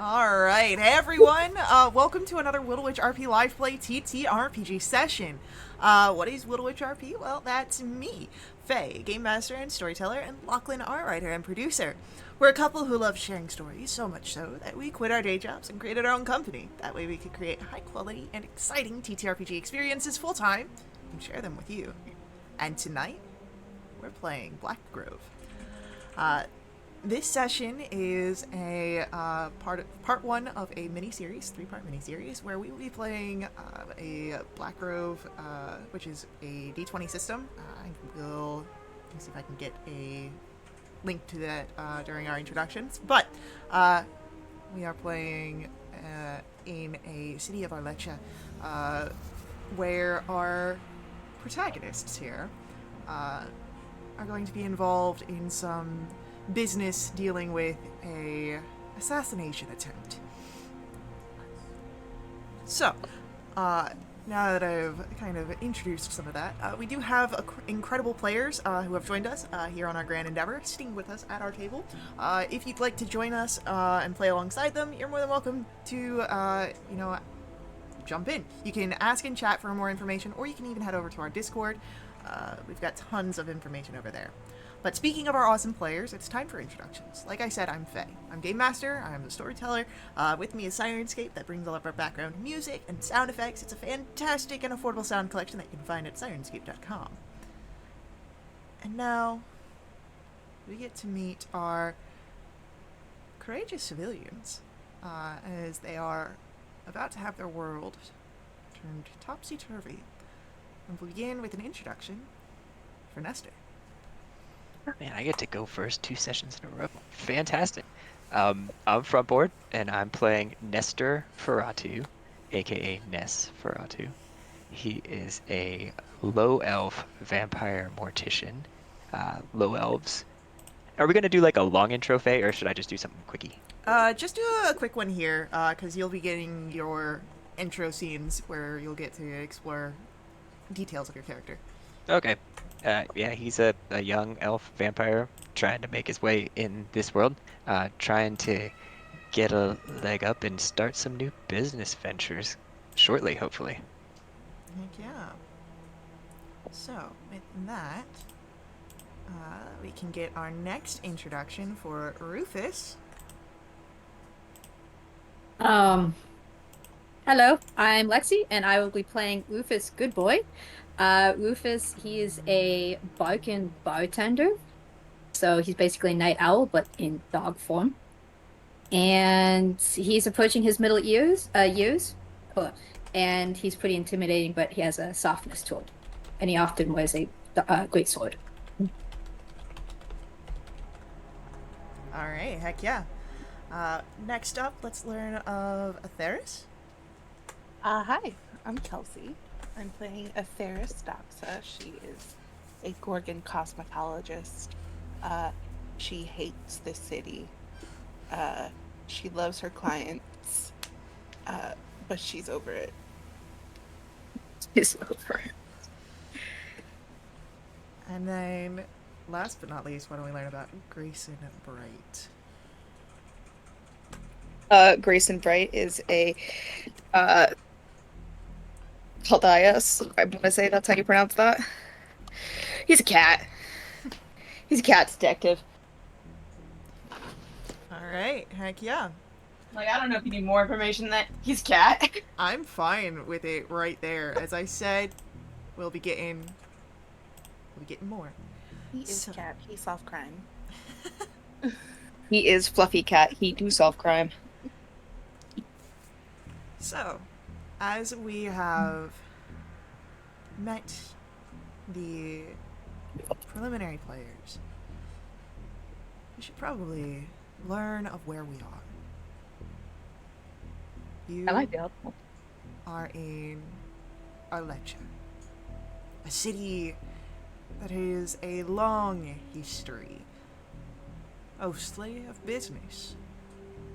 Alright, hey everyone! Welcome to another Little Witch RP Live Play ttrpg session. What is Little Witch RP? Well, that's me, Faye, game master and storyteller, and Lachlan, art writer and producer. We're a couple who love sharing stories, so much so that we quit our day jobs and created our own company. That way we could create high quality and exciting ttrpg experiences full time and share them with you. And tonight, we're playing Blackgrove. This session is a part one of a miniseries, three-part miniseries, where we will be playing a Blackgrove, which is a D20 system. Let me see if I can get a link to that during our introductions. But we are playing in a city of Arlecha, where our protagonists here are going to be involved in some business dealing with a assassination attempt. So, now that I've kind of introduced some of that, we do have incredible players who have joined us here on our grand endeavor, sitting with us at our table. If you'd like to join us and play alongside them, you're more than welcome to, jump in. You can ask in chat for more information, or you can even head over to our Discord. We've got tons of information over there. But speaking of our awesome players, it's time for introductions. Like I said, I'm Faye. I'm Game Master, I'm the storyteller. With me is Sirenscape, that brings all of our background music and sound effects. It's a fantastic and affordable sound collection that you can find at sirenscape.com. And now, we get to meet our courageous civilians, as they are about to have their world turned topsy-turvy. And we'll begin with an introduction for Nestor. Man, I get to go first 2 sessions in a row. Fantastic. I'm Frontboard, and I'm playing Nestor Ferratu, aka Ness Ferratu. He is a low elf vampire mortician. Low elves. Are we gonna do like a long intro, Faye, or should I just do something quickie? Just do a quick one here, because you'll be getting your intro scenes where you'll get to explore details of your character. Okay. Yeah, he's a young elf vampire trying to make his way in this world, trying to get a leg up and start some new business ventures shortly, hopefully. Heck yeah. So, with that, we can get our next introduction for Rufus. Hello, I'm Lexi, and I will be playing Rufus Goodboy. Rufus, he is a Balkan bartender, so he's basically a night owl, but in dog form. And he's approaching his middle years, and he's pretty intimidating, but he has a softness to it, and he often wears a great sword. All right, heck yeah. Next up, let's learn of Atheris. Hi, I'm Kelsey. I'm playing Atheris Doxa. She is a Gorgon cosmetologist. She hates the city. She loves her clients, but she's over it. She's over it. And then, last but not least, why don't we learn about Grayson Bright? Grayson Bright is a Caldias. I want to say that's how you pronounce that. He's a cat. He's a cat detective. Alright, heck yeah. Like, I don't know if you need more information than that. He's a cat. I'm fine with it right there. As I said, we'll be getting more. He is a cat. He solves crime. He is Fluffy Cat. He do solve crime. So, as we have met the preliminary players, we should probably learn of where we are. You I might be helpful. are in Arlecha, a city that has a long history, mostly of business.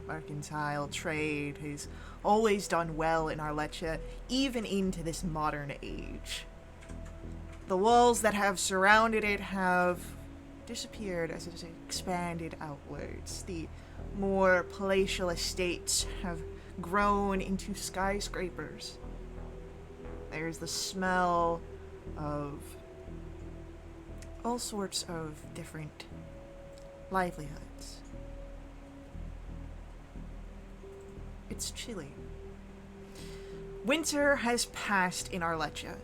Mercantile trade has always done well in Arlecha, even into this modern age. The walls that have surrounded it have disappeared as it has expanded outwards. The more palatial estates have grown into skyscrapers. There's the smell of all sorts of different livelihoods. It's chilly. Winter has passed in Arlecchia.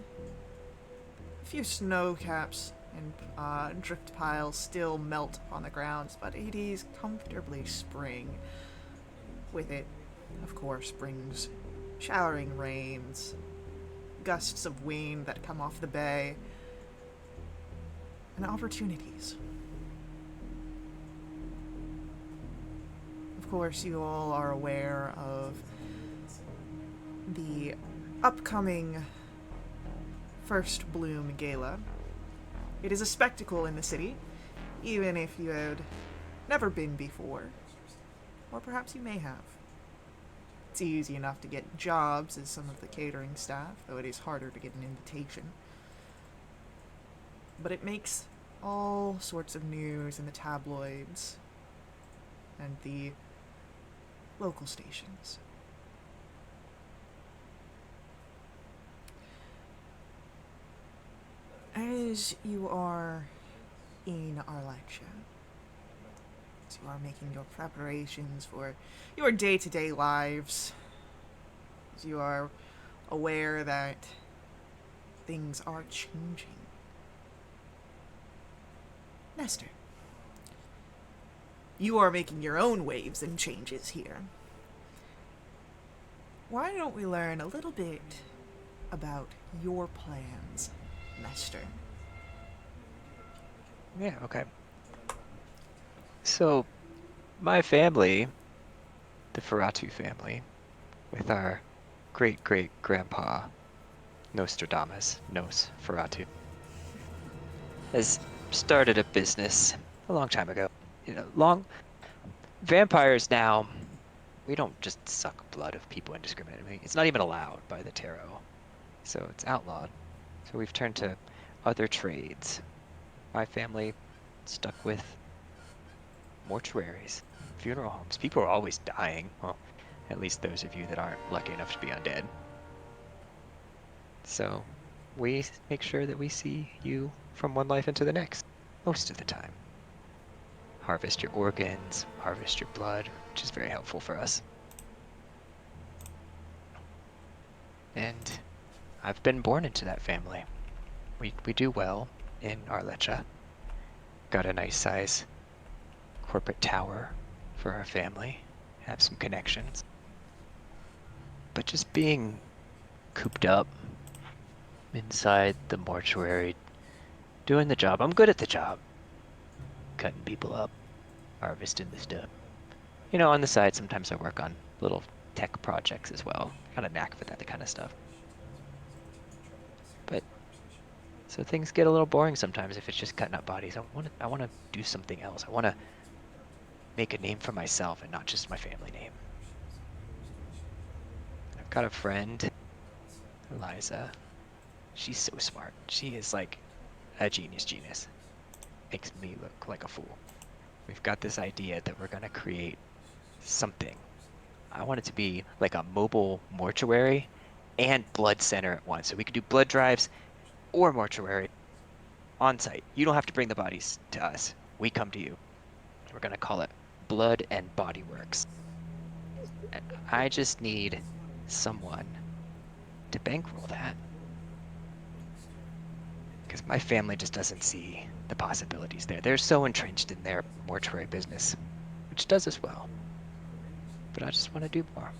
A few snow caps and drift piles still melt on the grounds, but it is comfortably spring. With it, of course, brings showering rains, gusts of wind that come off the bay, and opportunities. Of course, you all are aware of the upcoming First Bloom Gala. It is a spectacle in the city, even if you had never been before. Or perhaps you may have. It's easy enough to get jobs as some of the catering staff, though it is harder to get an invitation. But it makes all sorts of news in the tabloids and the local stations. As you are in Arlecchia, as you are making your preparations for your day-to-day lives, as you are aware that things are changing, Nestor, you are making your own waves and changes here. Why don't we learn a little bit about your plans, Nestor? Yeah, okay. So, my family, the Ferratu family, with our great-great-grandpa, Nostradamus, Nos Ferratu, has started a business a long time ago. Vampires now, we don't just suck blood of people indiscriminately. It's not even allowed by the tarot. So it's outlawed. So we've turned to other trades. My family stuck with mortuaries, funeral homes. People are always dying. Well, at least those of you that aren't lucky enough to be undead. So we make sure that we see you from one life into the next, most of the time. Harvest your organs, harvest your blood, which is very helpful for us. And I've been born into that family. We do well in Arlecchia. Got a nice size corporate tower for our family. Have some connections. But just being cooped up inside the mortuary, doing the job. I'm good at the job. Cutting people up, harvesting the stuff. You know, on the side, sometimes I work on little tech projects as well. Got a knack for that kind of stuff. But so things get a little boring sometimes if it's just cutting up bodies. I want to do something else. I want to make a name for myself and not just my family name. I've got a friend, Eliza. She's so smart. She is like a genius. Makes me look like a fool. We've got this idea that we're gonna create something. I want it to be like a mobile mortuary and blood center at once. So we could do blood drives or mortuary on site. You don't have to bring the bodies to us. We come to you. We're gonna call it Blood and Body Works. And I just need someone to bankroll that. Because my family just doesn't see the possibilities there. They're so entrenched in their mortuary business, which does as well. But I just want to do more.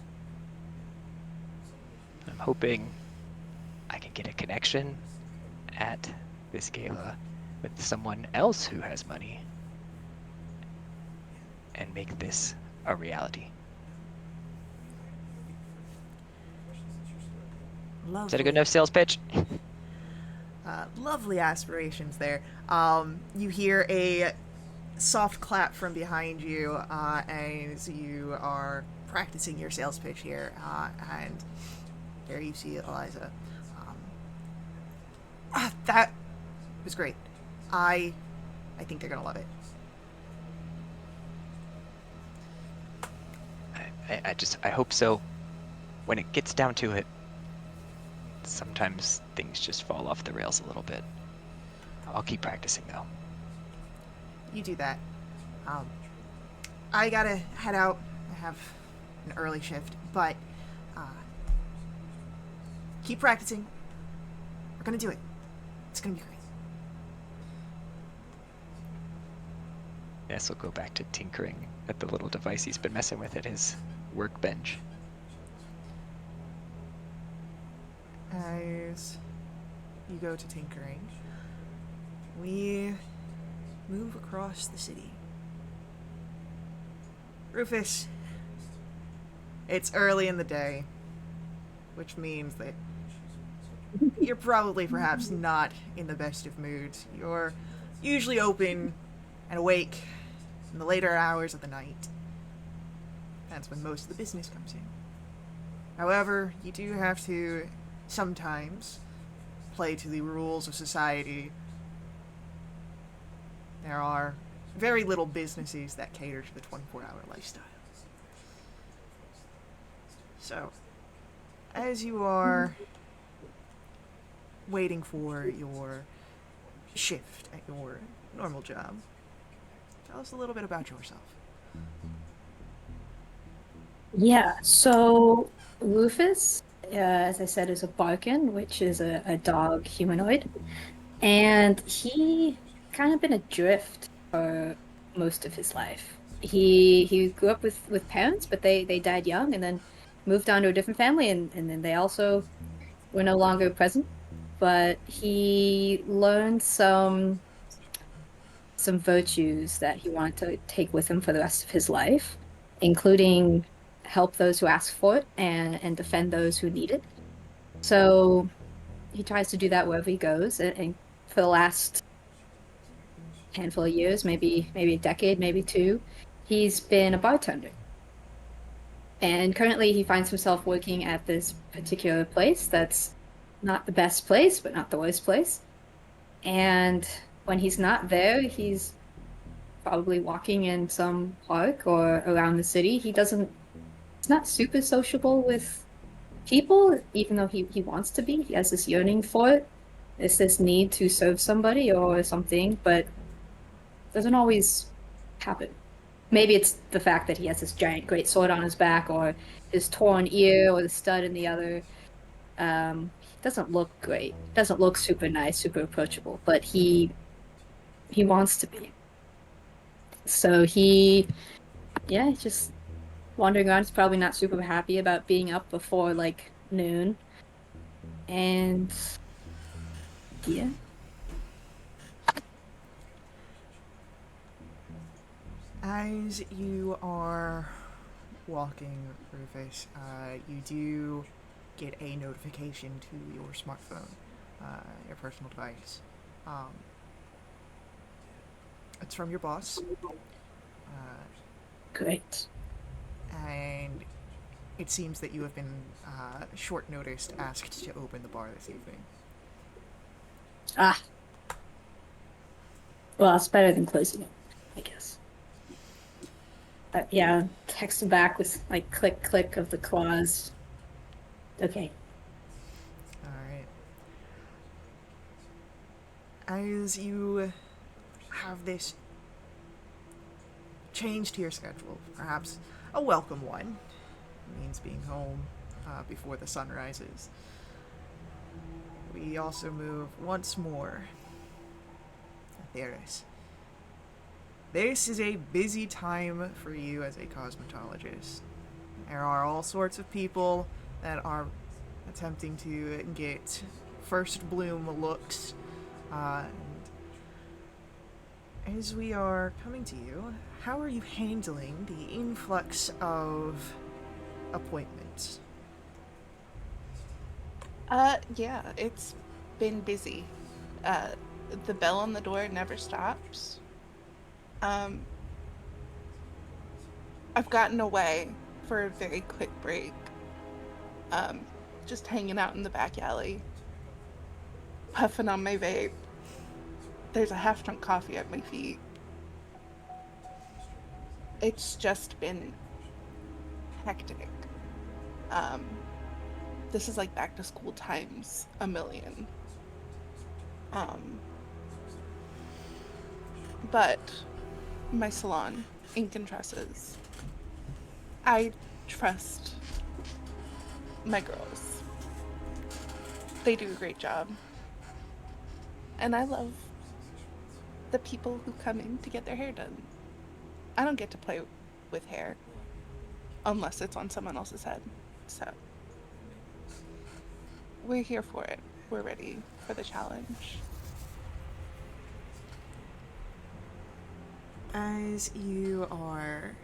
I'm hoping I can get a connection at this gala with someone else who has money and make this a reality. Lovely. Is that a good enough sales pitch? Lovely aspirations there. You hear a soft clap from behind you as you are practicing your sales pitch here, and there you see Eliza. That was great. I think they're gonna love it. I hope so. When it gets down to it, sometimes things just fall off the rails a little bit. I'll keep practicing though. You do that. I gotta head out. I have an early shift, but keep practicing. We're gonna do it. It's gonna be great. Ness will go back to tinkering at the little device he's been messing with at his workbench. As you go to tinkering, we move across the city. Rufus, it's early in the day, which means that you're probably perhaps not in the best of moods. You're usually open and awake in the later hours of the night. That's when most of the business comes in. However, you do have to sometimes play to the rules of society. There are very little businesses that cater to the 24-hour lifestyle. So, as you are waiting for your shift at your normal job, tell us a little bit about yourself. Yeah, so Rufus, as I said, is a Barkin, which is a dog humanoid. And he kind of been adrift for most of his life. He grew up with parents, but they died young and then moved on to a different family and then they also were no longer present. But he learned some virtues that he wanted to take with him for the rest of his life, including help those who ask for it and defend those who need it. So he tries to do that wherever he goes, and for the last handful of years, maybe a decade, maybe two, he's been a bartender. And currently he finds himself working at this particular place that's not the best place, but not the worst place. And when he's not there, he's probably walking in some park or around the city. He's not super sociable with people, even though he wants to be. He has this yearning for it. It's this need to serve somebody or something, but doesn't always happen. Maybe it's the fact that he has this giant great sword on his back, or his torn ear, or the stud in the other. He doesn't look great. Doesn't look super nice, super approachable, but he wants to be. So he's just wandering around. He's probably not super happy about being up before like noon. And yeah. As you are walking, Rufus, you do get a notification to your smartphone, your personal device. It's from your boss. Great. And it seems that you have been short noticed asked to open the bar this evening. Ah. Well, it's better than closing it, I guess. But yeah, text him back with like click click of the claws. Okay. Alright. As you have this change to your schedule, perhaps a welcome one, it means being home before the sun rises, we also move once more. Theris. This is a busy time for you as a cosmetologist. There are all sorts of people that are attempting to get first bloom looks. And as we are coming to you, how are you handling the influx of appointments? Yeah, it's been busy. The bell on the door never stops. I've gotten away for a very quick break. Just hanging out in the back alley, puffing on my vape. There's a half-drunk coffee at my feet. It's just been hectic. This is like back to school times a million. But my salon, Ink and Tresses, I trust my girls. They do a great job. And I love the people who come in to get their hair done. I don't get to play with hair unless it's on someone else's head. So we're here for it. We're ready for the challenge. As you are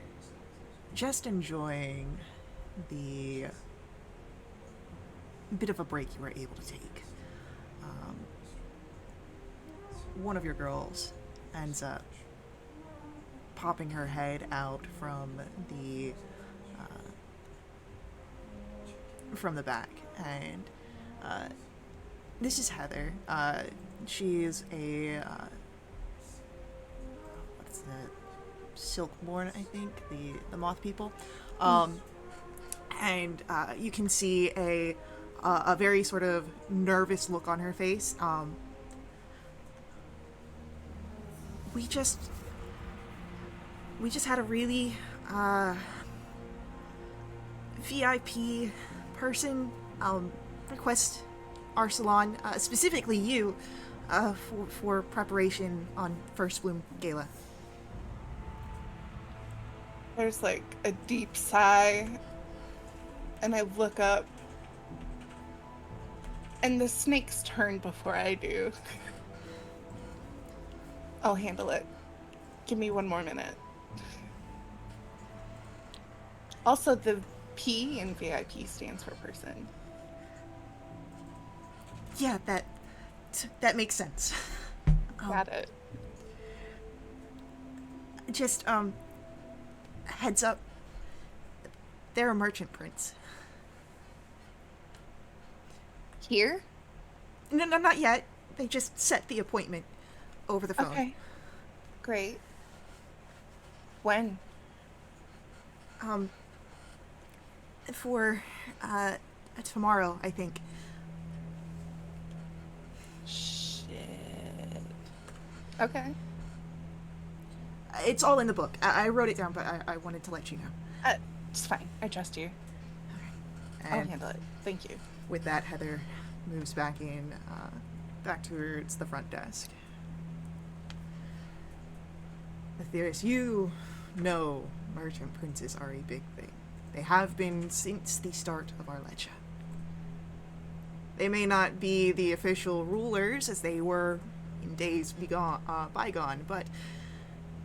just enjoying the bit of a break you were able to take, one of your girls ends up popping her head out from the back, and this is Heather. She's a what's the Silkborn, I think, the moth people, and you can see a very sort of nervous look on her face. We just had a really VIP person request our salon, specifically you, for preparation on First Bloom Gala. There's like a deep sigh, and I look up, and the snakes turn before I do. I'll handle it. Give me 1 more minute. Also, the P in VIP stands for person. Yeah, that makes sense. Got it. Just heads up. They're a merchant prince. Here? No, not yet. They just set the appointment over the phone. Okay. Great. When? For tomorrow, I think. Shit. Okay. It's all in the book. I wrote it down, but I wanted to let you know. It's fine. I trust you. I'll And handle it. Thank you. with that, Heather moves back towards the front desk. Aetherius, you know merchant princes are a big thing. They have been since the start of our Lecha. They may not be the official rulers as they were in days bygone, but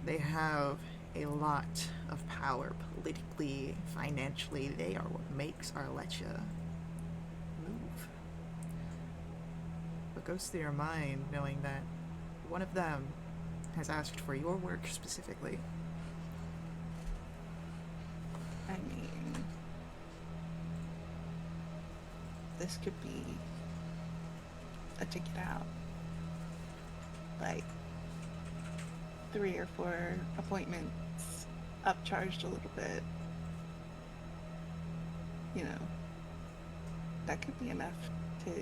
they have a lot of power politically, financially. They are what makes our Lecha move. What goes through your mind knowing that one of them has asked for your work specifically? I mean, this could be a ticket out. Like 3 or 4 appointments, upcharged a little bit. You know, that could be enough to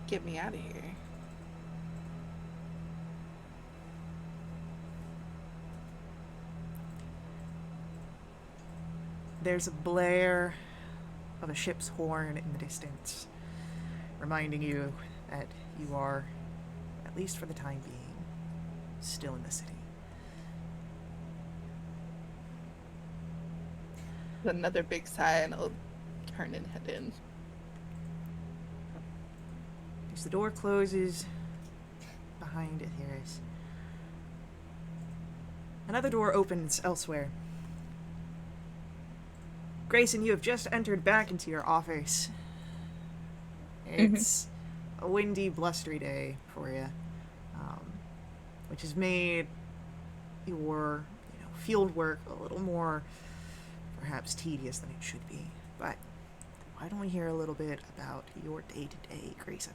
get me out of here. There's a blare of a ship's horn in the distance, reminding you that you are, at least for the time being, still in the city. Another big sigh, and I'll turn and head in. As the door closes behind Aetherius, another door opens elsewhere. Grayson, you have just entered back into your office. It's a windy, blustery day for you, which has made your field work a little more, perhaps, tedious than it should be. But why don't we hear a little bit about your day-to-day, Grayson?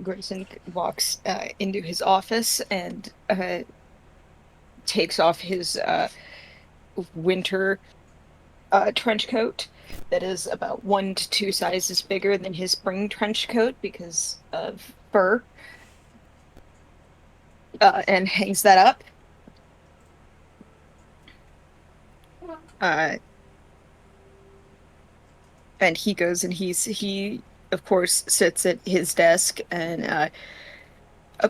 Grayson walks into his office and takes off his winter trench coat that is about 1 to 2 sizes bigger than his spring trench coat because of fur, and hangs that up. Uh, and he goes and he of course sits at his desk and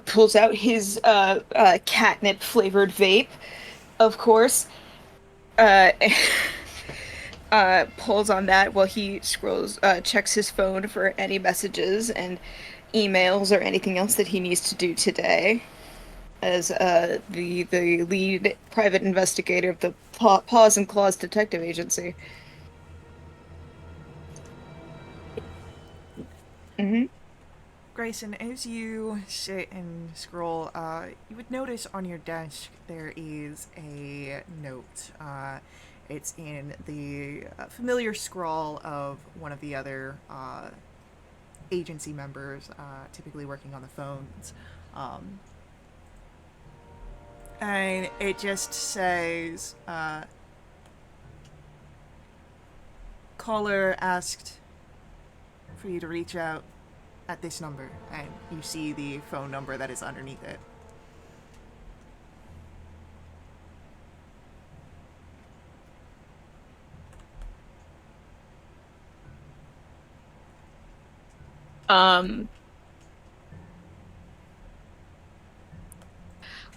pulls out his catnip flavored vape, of course. Uh, pulls on that while he scrolls, checks his phone for any messages and emails or anything else that he needs to do today. As the lead private investigator of the Paws and Claws Detective Agency. Mm-hmm. Grayson, as you sit and scroll, you would notice on your desk there is a note. It's in the familiar scrawl of one of the other agency members, typically working on the phones. And it just says, caller asked for you to reach out at this number, and you see the phone number that is underneath it.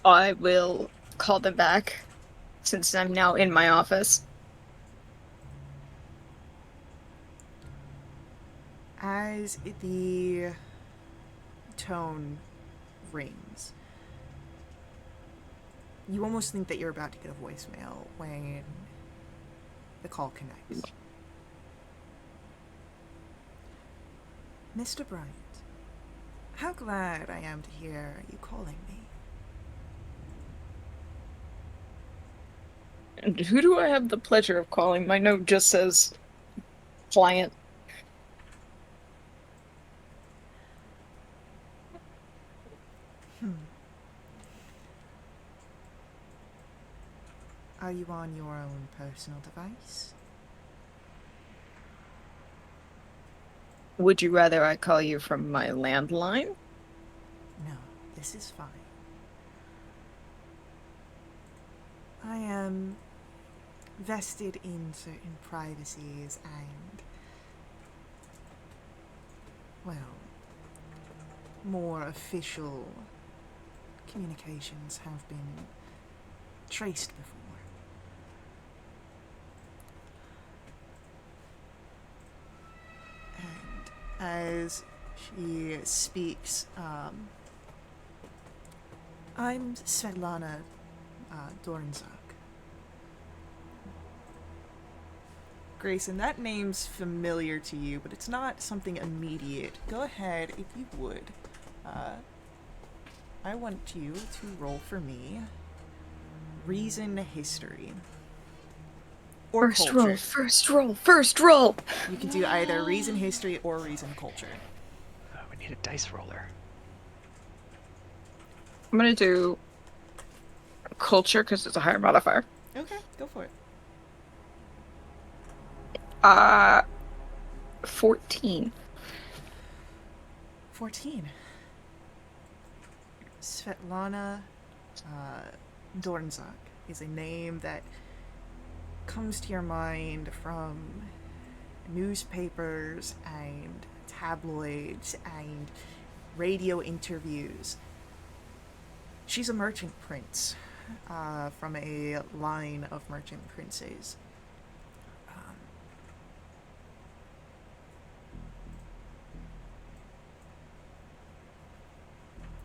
I will call them back since I'm now in my office. As the tone rings, you almost think that you're about to get a voicemail when the call connects. Mr. Bryant, how glad I am to hear you calling me. And who do I have the pleasure of calling? My note just says client. Are you on your own personal device? Would you rather I call you from my landline? No, this is fine. I am vested in certain privacies and, well, more official communications have been traced before. And as she speaks, I'm Svetlana Dorinzak. Grayson, that name's familiar to you, but it's not something immediate. Go ahead, if you would. I want you to roll for me reason history. Or First culture. roll, first roll, first roll! You can do either reason history or reason culture. We need a dice roller. I'm gonna do culture because it's a higher modifier. Okay, go for it. 14. 14. Svetlana Dorinzak is a name that comes to your mind from newspapers and tabloids and radio interviews. She's a merchant prince from a line of merchant princes.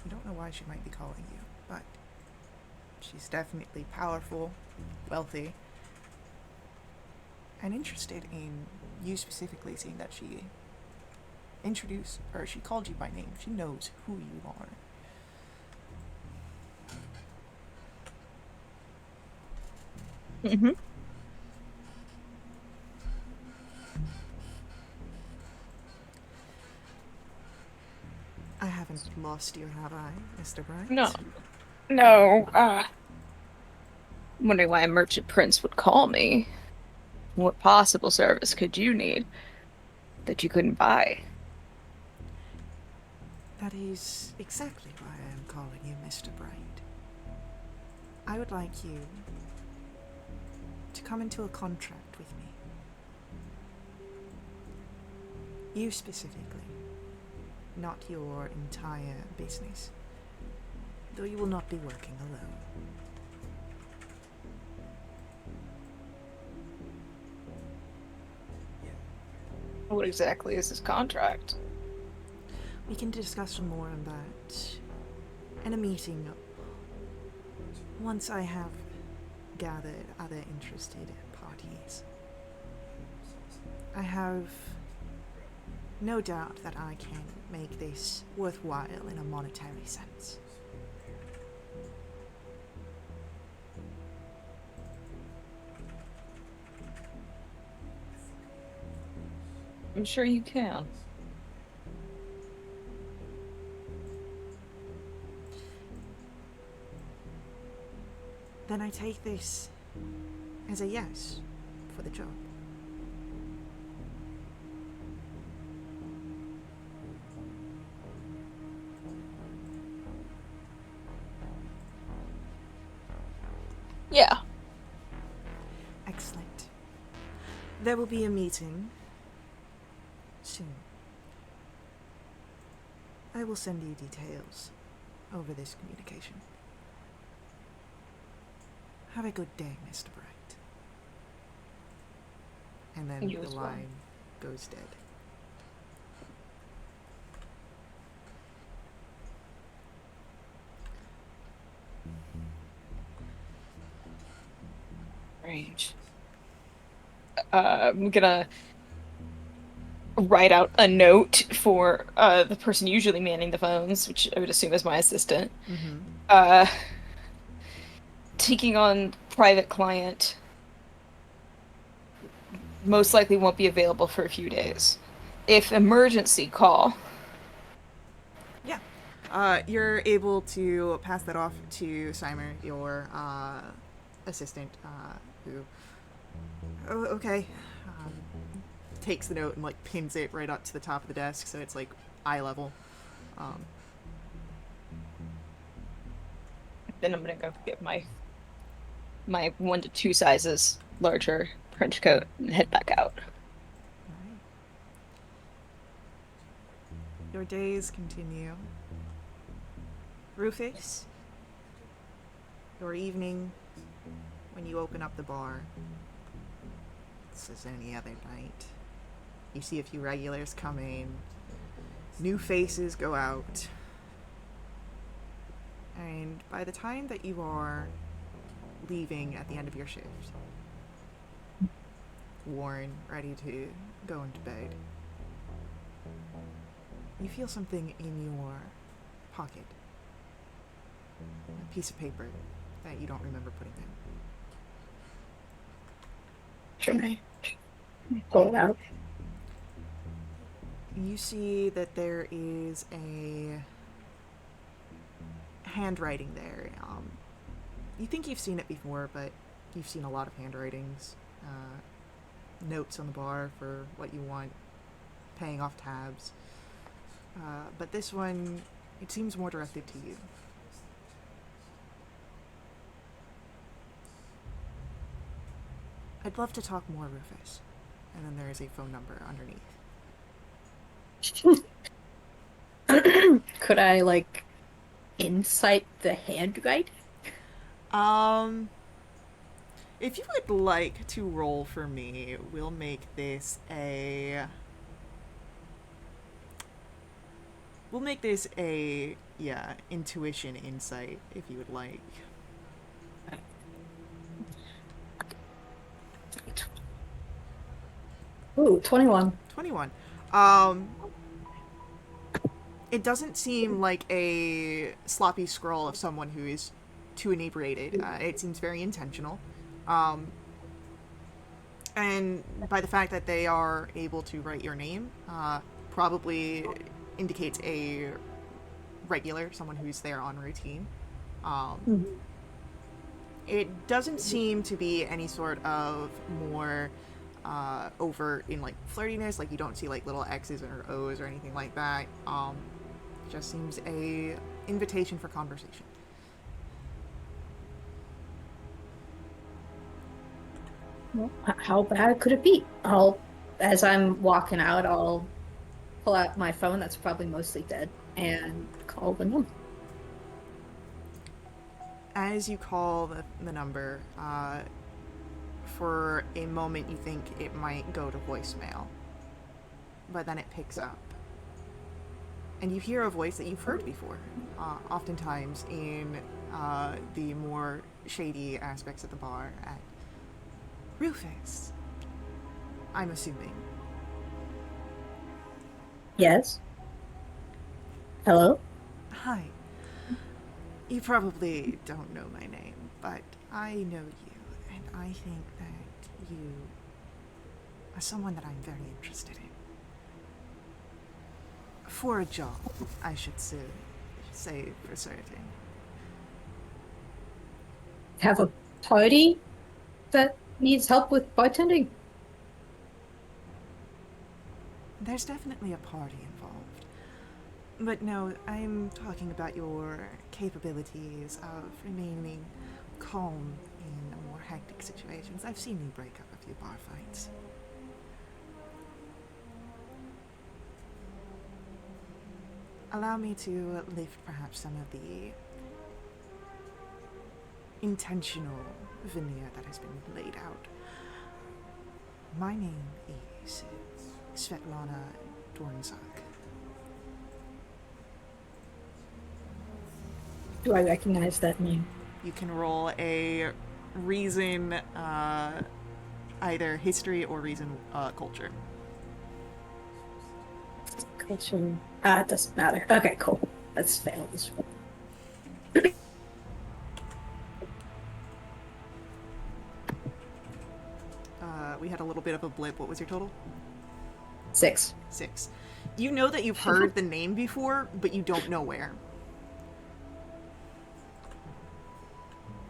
You don't know why she might be calling you, but she's definitely powerful, wealthy, and interested in you specifically, seeing that she she called you by name. She knows who you are. Mm-hmm. I haven't lost you, have I, Mr. Bright? No. No, I'm wondering why a merchant prince would call me. What possible service could you need that you couldn't buy? That is exactly why I am calling you Mr. Bright. I would like you to come into a contract with me. You specifically, not your entire business, though you will not be working alone. What exactly is this contract? We can discuss more on that in a meeting once I have gathered other interested parties. I have no doubt that I can make this worthwhile in a monetary sense. I'm sure you can. Then I take this as a yes for the job. Yeah. Excellent. There will be a meeting soon. I will send you details over this communication. Have a good day, Mr. Bright. And then You the as well. line goes dead. Strange. I'm gonna write out a note for the person usually manning the phones, which I would assume is my assistant. Mm-hmm. Taking on private client most likely won't be available for a few days. If emergency, call. Yeah. You're able to pass that off to Simer, your assistant, who... Oh, okay. Takes the note and, like, pins it right up to the top of the desk, so it's, like, eye level. Then I'm gonna go get my 1 to 2 sizes larger trench coat and head back out. Alright. Your days continue. Rufus, your evening, when you open up the bar, it's as any other night. You see a few regulars come in, new faces go out, and by the time that you are leaving at the end of your shift, worn, ready to go into bed, you feel something in your pocket. A piece of paper that you don't remember putting there. Sure. Pull it out. You see that there is a handwriting there. You think you've seen it before, but you've seen a lot of handwritings. Notes on the bar for what you want, paying off tabs. But this one, it seems more directed to you. I'd love to talk more, Rufus. And then there is a phone number underneath. Could I, like, insight the handwriting? If you would like to roll for me, we'll make this a... yeah, intuition insight, if you would like. Ooh, 21. 21. It doesn't seem like a sloppy scroll of someone who is too inebriated. It seems very intentional. And by the fact that they are able to write your name, probably indicates a regular, someone who's there on routine. It doesn't seem to be any sort of more overt in like flirtiness. Like you don't see like little X's or O's or anything like that. Just seems a invitation for conversation. Well, how bad could it be? As I'm walking out, I'll pull out my phone that's probably mostly dead and call the number. As you call the number, for a moment you think it might go to voicemail, but then it picks up. And you hear a voice that you've heard before, oftentimes in the more shady aspects of the bar at Rufus, I'm assuming. Yes. Hello? Hi. You probably don't know my name, but I know you, and I think that you are someone that I'm very interested in. For a job, I should say for certain. Have a party that needs help with bartending? There's definitely a party involved. But no, I'm talking about your capabilities of remaining calm in more hectic situations. I've seen you break up a few bar fights. Allow me to lift perhaps some of the intentional veneer that has been laid out. My name is Svetlana Dornzak. Do I recognize that name? You can roll a reason, either history or reason culture. Culture. It doesn't matter. Okay, cool. Let's fail this one. We had a little bit of a blip. What was your total? 6. 6. You know that you've heard the name before, but you don't know where.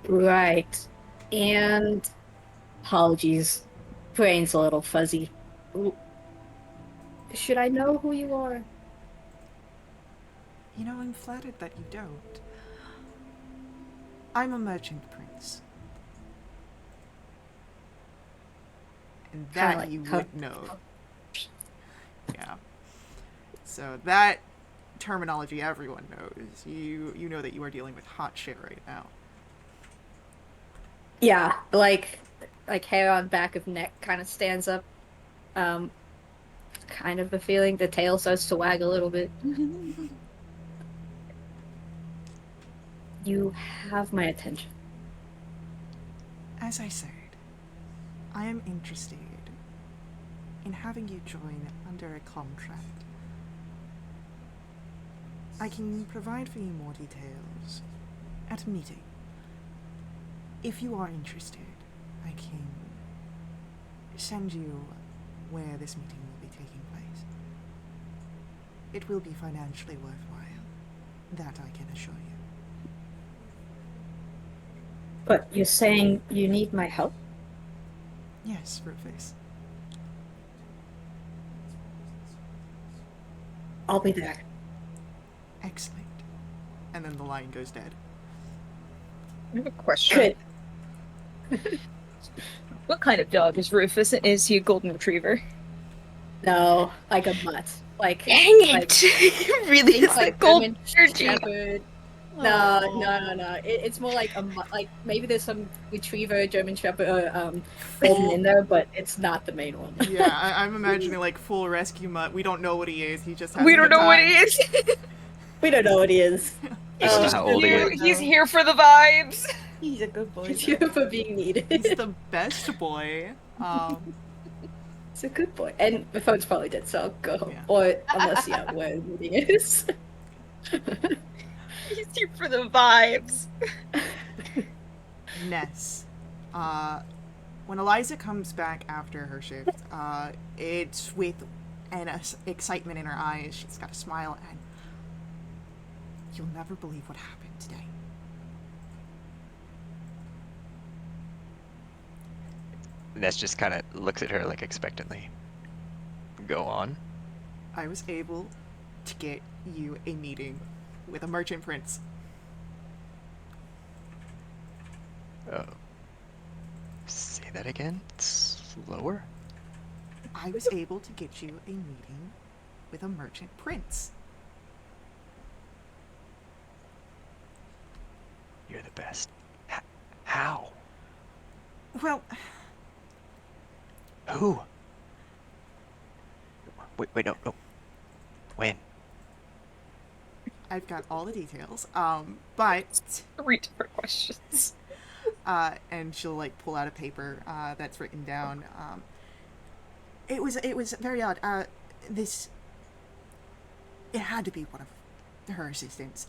Right. And apologies. Brain's a little fuzzy. Should I know who you are? You know, I'm flattered that you don't. I'm a merchant prince. And that like you how- would know. Yeah. So that terminology everyone knows. You know that you are dealing with hot shit right now. Yeah, like hair on back of neck kind of stands up. Kind of a feeling. The tail starts to wag a little bit. You have my attention. As I said, I am interested in having you join under a contract. I can provide for you more details at a meeting. If you are interested, I can send you where this meeting will be taking place. It will be financially worthwhile. That I can assure you. But you're saying you need my help? Yes, Fruitface. I'll be there. Excellent. And then the line goes dead. I have a question. Good. What kind of dog is Rufus? Is he a golden retriever? No, like a mutt. Like Dang it! really, think it's like like golden German energy. Shepherd. No. It's more like a like maybe there's some retriever German Shepherd golden in there, but it's not the main one. Yeah, I'm imagining like full rescue mutt. We don't know what he is. He just has We a don't good know what time. he is. We don't know what he is. He's don't know just how old he here. is. He's here for the vibes. He's a good boy. It's here for being needed. He's the best boy. It's a good boy. And my phone's probably dead, so I'll go. Yeah. Or unless where the meeting is. He's here for the vibes. Ness. When Eliza comes back after her shift, it's with an excitement in her eyes. She's got a smile, and you'll never believe what happened today. Ness just kind of looks at her like expectantly. Go on. I was able to get you a meeting with a merchant prince. Oh. Say that again? Slower? I was able to get you a meeting with a merchant prince. You're the best. How? Well, Who? Wait, no. When? I've got all the details. But 3 different questions. and she'll like pull out a paper that's written down. It was very odd. It had to be one of her assistants.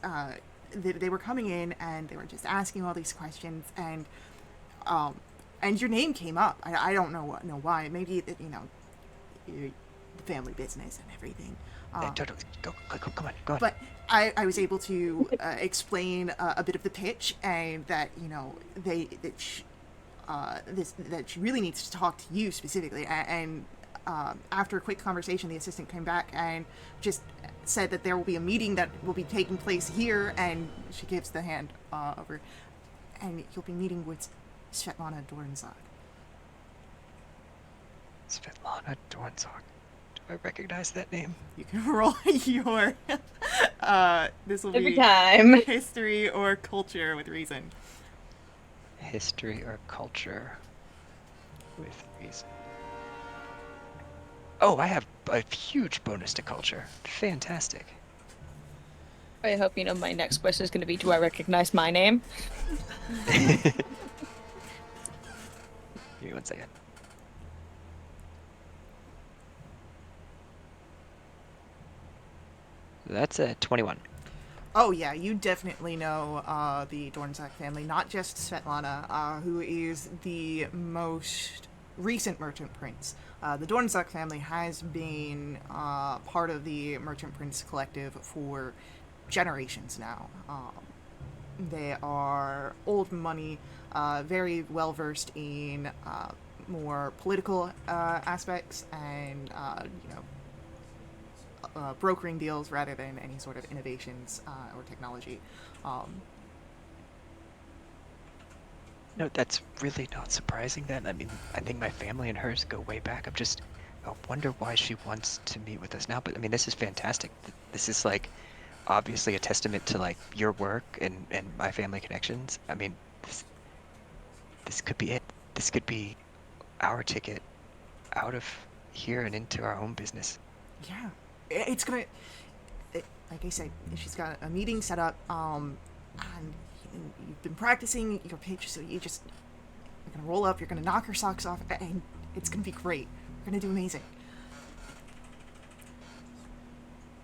They were coming in and they were just asking all these questions, and your name came up. I don't know why. Maybe that the family business and everything. Go, come on. But I was able to explain a bit of the pitch, and that that she really needs to talk to you specifically. And after a quick conversation, the assistant came back and just said that there will be a meeting that will be taking place here, and she gives the hand over, and you'll be meeting with Svetlana Dornzak. Svetlana Dornzak. Do I recognize that name? You can roll your this will Every be time. history or culture with reason. History or culture with reason. Oh, I have a huge bonus to culture. Fantastic. I hope my next question is going to be, do I recognize my name? Give me 1 second. That's a 21. Oh yeah, you definitely know the Dornzak family, not just Svetlana, who is the most recent merchant prince. The Dornzak family has been part of the Merchant Prince Collective for generations now. They are old money, very well versed in more political aspects, and brokering deals rather than any sort of innovations or technology. No, that's really not surprising then. I mean, I think my family and hers go way back. I wonder why she wants to meet with us now. But I mean, this is fantastic. This is like obviously a testament to like your work and my family connections. I mean, this could be it. This could be our ticket out of here and into our own business. Yeah, it's gonna. Like I said, she's got a meeting set up, and you've been practicing your pitch, so you're gonna roll up, you're gonna knock her socks off, and it's gonna be great. You're gonna do amazing.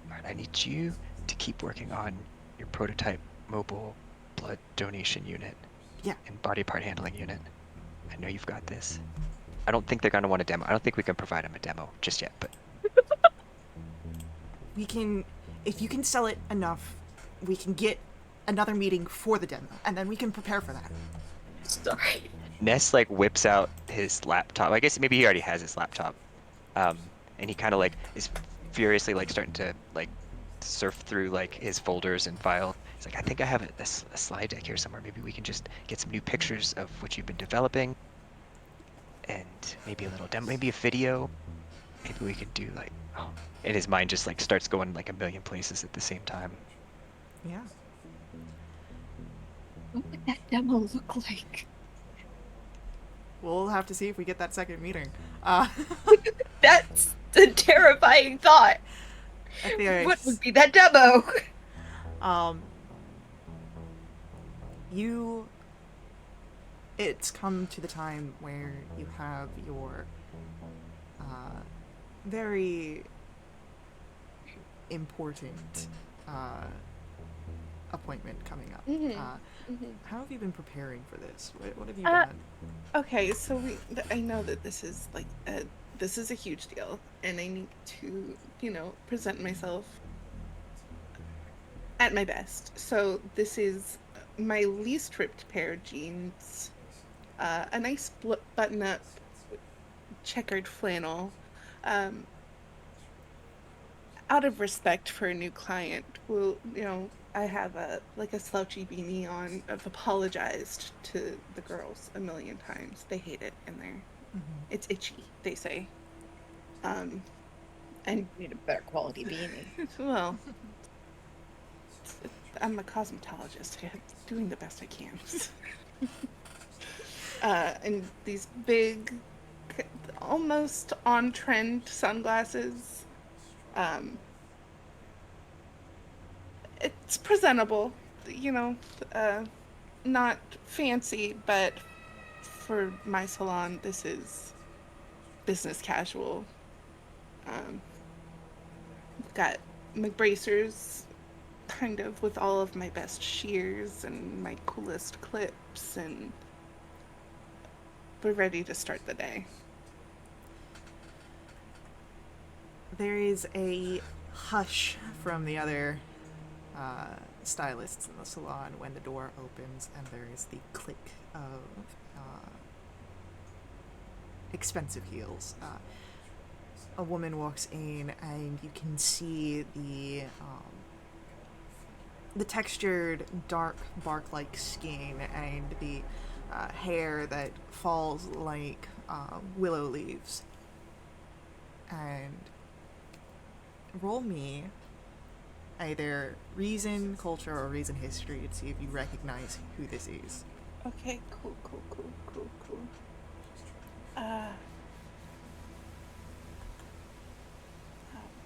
All right, I need you to keep working on your prototype mobile blood donation unit. Yeah. And body part handling unit. I know you've got this. I don't think they're going to want a demo. I don't think we can provide them a demo just yet, but We can, if you can sell it enough, we can get another meeting for the demo, and then we can prepare for that. Sorry. Ness like whips out his laptop. I guess maybe he already has his laptop. And he kind of like is furiously like starting to like surf through like his folders and files. He's like, I think I have a slide deck here somewhere. Maybe we can just get some new pictures of what you've been developing, and maybe a little demo, maybe a video. Maybe we could do like, oh. And his mind just like starts going like a million places at the same time. Yeah. What would that demo look like? We'll have to see if we get that second meeting. That's the terrifying thought. What would be that demo? It's come to the time where you have your very important appointment coming up. How have you been preparing for this? What have you done? Okay, so I know that this is like this is a huge deal, and I need to, present myself at my best. So this is my least ripped pair of jeans, a nice button-up checkered flannel. Um, Out of respect for a new client, I have a slouchy beanie on. I've apologized to the girls a million times. They hate it in there. It's itchy, they say. Um, and Need a better quality beanie. well, I'm a cosmetologist. I'm doing the best I can. And these big, almost on-trend sunglasses. Um, it's presentable, you know, uh, not fancy, but for my salon, this is business casual. Um, got my bracers kind of with all of my best shears and my coolest clips, and we're ready to start the day. There is a hush from the other stylists in the salon when the door opens, and there is the click of expensive heels. A woman walks in, and you can see the textured, dark, bark-like skin and the hair that falls like willow leaves. And roll me either reason, culture, or reason history to see if you recognize who this is. Okay, cool.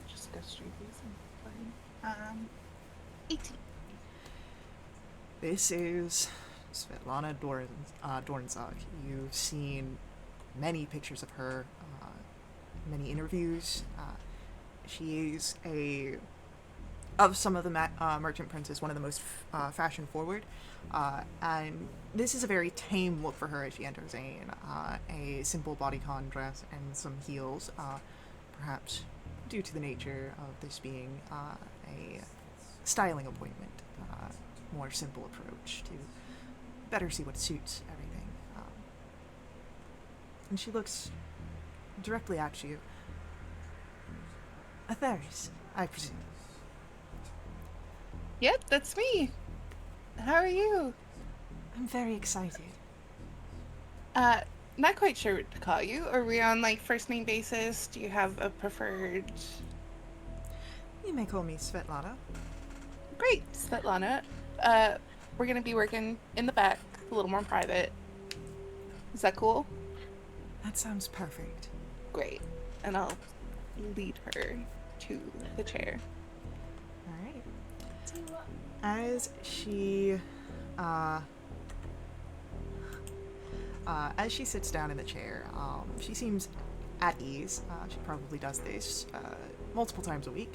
Just go straight reason. Fine. 18. This is Svetlana Dornzak. You've seen many pictures of her, many interviews. She is of some of the merchant princes, one of the most fashion forward, and this is a very tame look for her as she enters in. A simple bodycon dress and some heels, perhaps due to the nature of this being a styling appointment. More simple approach to better see what suits everything. And she looks directly at you. Atheris, I presume. Yep, that's me. How are you? I'm very excited. Not quite sure what to call you. Are we on like first name basis? Do you have a preferred? You may call me Svetlana. Great, Svetlana. We're gonna be working in the back, a little more private. Is that cool? That sounds perfect. Great. And I'll lead her to the chair. Alright. As she sits down in the chair, she seems at ease. She probably does this multiple times a week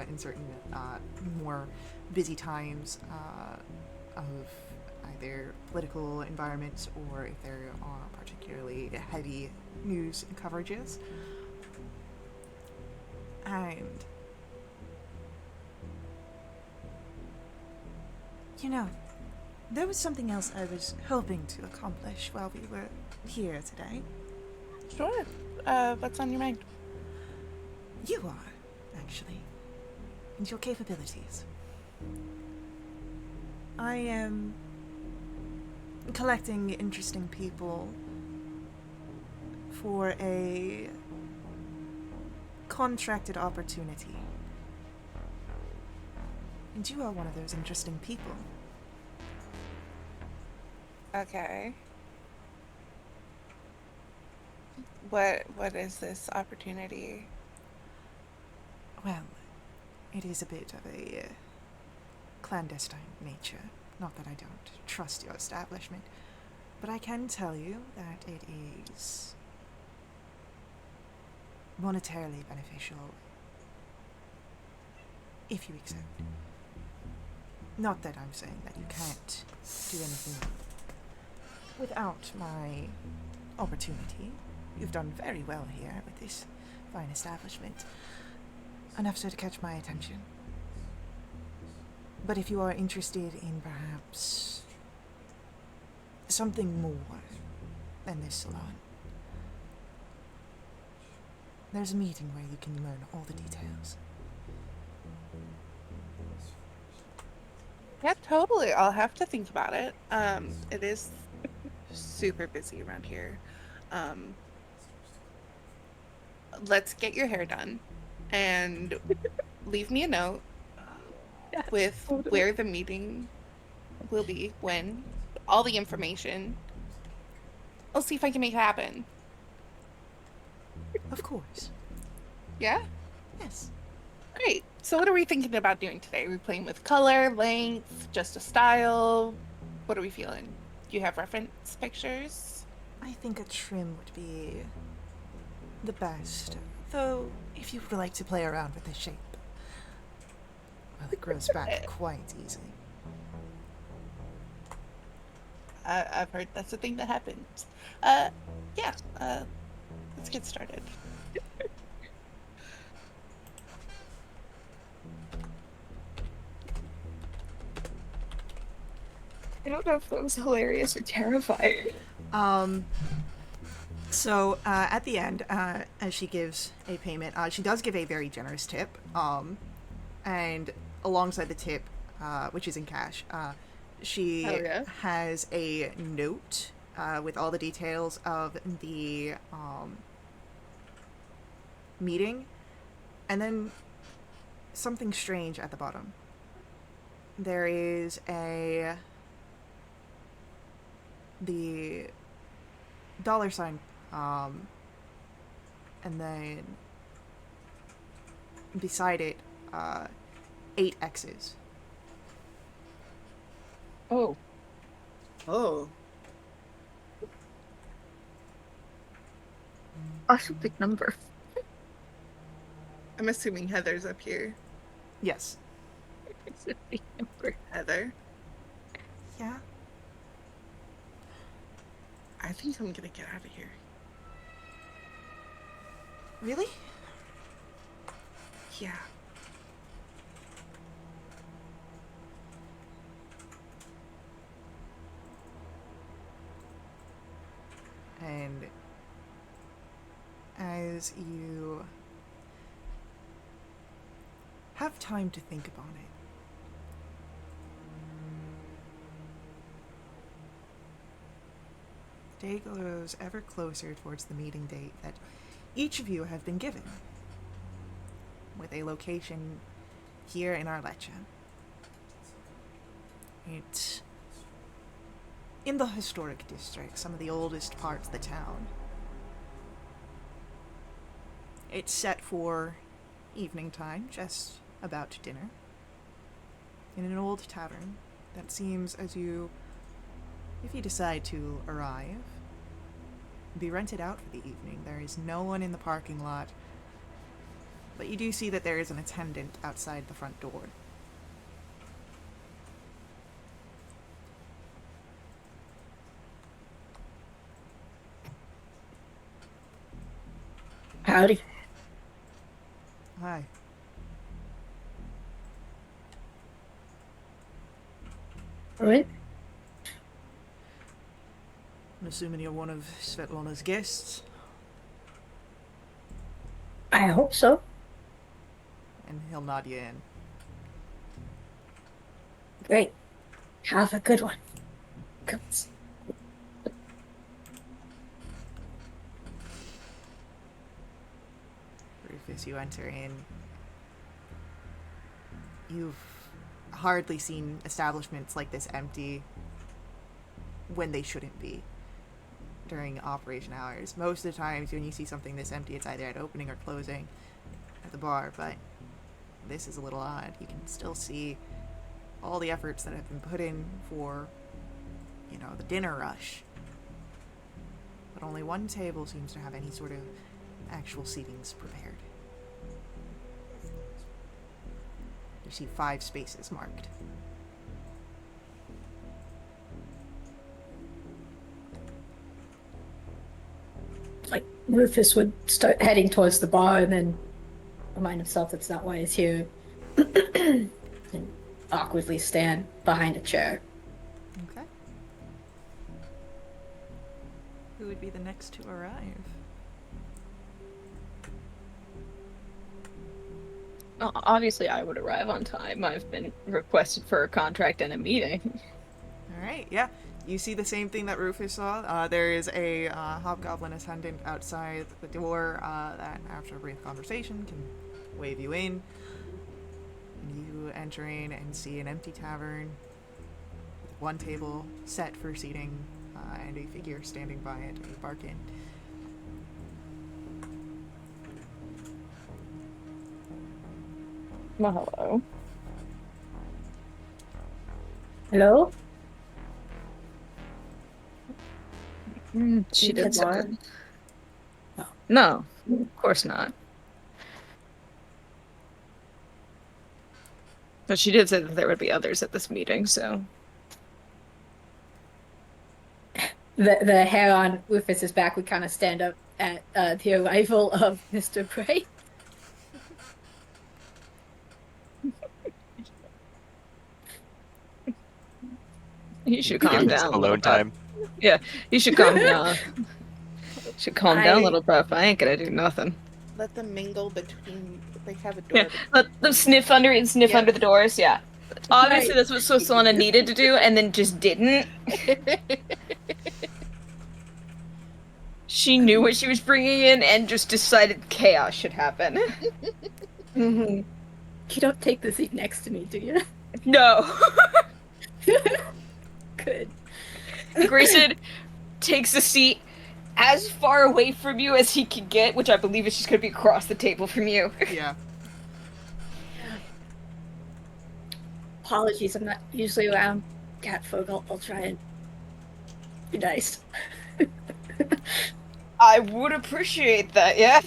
in certain more busy times of either political environments or if there are particularly heavy news coverages. And you know, there was something else I was hoping to accomplish while we were here today. Sure. What's on your mind? You are, actually, and your capabilities. I am collecting interesting people for a contracted opportunity. And you are one of those interesting people. Okay. What is this opportunity? Well, it is a bit of a clandestine nature. Not that I don't trust your establishment, but I can tell you that it is monetarily beneficial if you accept. Not that I'm saying that you can't do anything without my opportunity. You've done very well here with this fine establishment. Enough so to catch my attention. But if you are interested in perhaps something more than this salon, there's a meeting where you can learn all the details. Yeah, totally. I'll have to think about it. It is super busy around here. Um, let's get your hair done and leave me a note Yes, with totally. where the meeting will be, when, all the information. I'll see if I can make it happen. Of course. Yeah? Yes. Great. So what are we thinking about doing today? Are we playing with color, length, just a style? What are we feeling? Do you have reference pictures? I think a trim would be the best. Though, if you would like to play around with the shape, well, it grows back quite easily. I've heard that's a thing that happens. Yeah, let's get started. I don't know if that was hilarious or terrifying. So at the end, as she gives a payment, she does give a very generous tip. And alongside the tip, which is in cash, she Oh, yeah? has a note with all the details of the meeting, and then something strange at the bottom. There is the dollar sign, and then beside it, 8 X's. Oh. Oh, That's a big number. I'm assuming Heather's up here. Yes. It's a big number. Heather, Yeah. I think I'm gonna get out of here. Really? Yeah. And as you have time to think about it, day grows ever closer towards the meeting date that each of you have been given, with a location here in Arlecha. It's in the historic district, some of the oldest parts of the town. It's set for evening time, just about dinner, in an old tavern that seems, as you, if you decide to arrive, be rented out for the evening. There is no one in the parking lot, but you do see that there is an attendant outside the front door. Howdy. Hi. All right. I'm assuming you're one of Svetlana's guests, I hope so. and he'll nod you in. Great. Have a good one. Come on. Rufus, you enter in. You've hardly seen establishments like this empty when they shouldn't be during operation hours. Most of the times when you see something this empty, it's either at opening or closing at the bar, but this is a little odd. You can still see all the efforts that have been put in for, the dinner rush. But only one table seems to have any sort of actual seatings prepared. You see 5 spaces marked. Like Rufus would start heading towards the bar and then remind himself that's not why he's here. And awkwardly stand behind a chair. Okay. Who would be the next to arrive? Obviously, I would arrive on time. I've been requested for a contract and a meeting. All right, yeah. You see the same thing that Rufus saw. There is a hobgoblin attendant outside the door that, after a brief conversation, can wave you in. You enter in and see an empty tavern with one table set for seating and a figure standing by it, a barkin. Well, hello. Hello? She You did said say Laura? that. No, of course not. But she did say that there would be others at this meeting, so. The hair on Rufus's back would kind of stand up at the arrival of Mr. Bray. You should Give calm him down a little alone bit. time. Yeah, you should calm down. Should calm down a I- little bit. I ain't gonna do nothing. Let them mingle between. They have a door. Yeah, between let them sniff under and sniff Yep. under the doors. Yeah, obviously Right. that's what Solana needed to do, and then just didn't. She knew what she was bringing in, and just decided chaos should happen. You don't take the seat next to me, do you? No. Good. Grayson takes a seat as far away from you as he can get, which I believe is just going to be across the table from you. Yeah. Apologies, I'm not usually around catfolk. I'll try and be nice. I would appreciate that, yeah?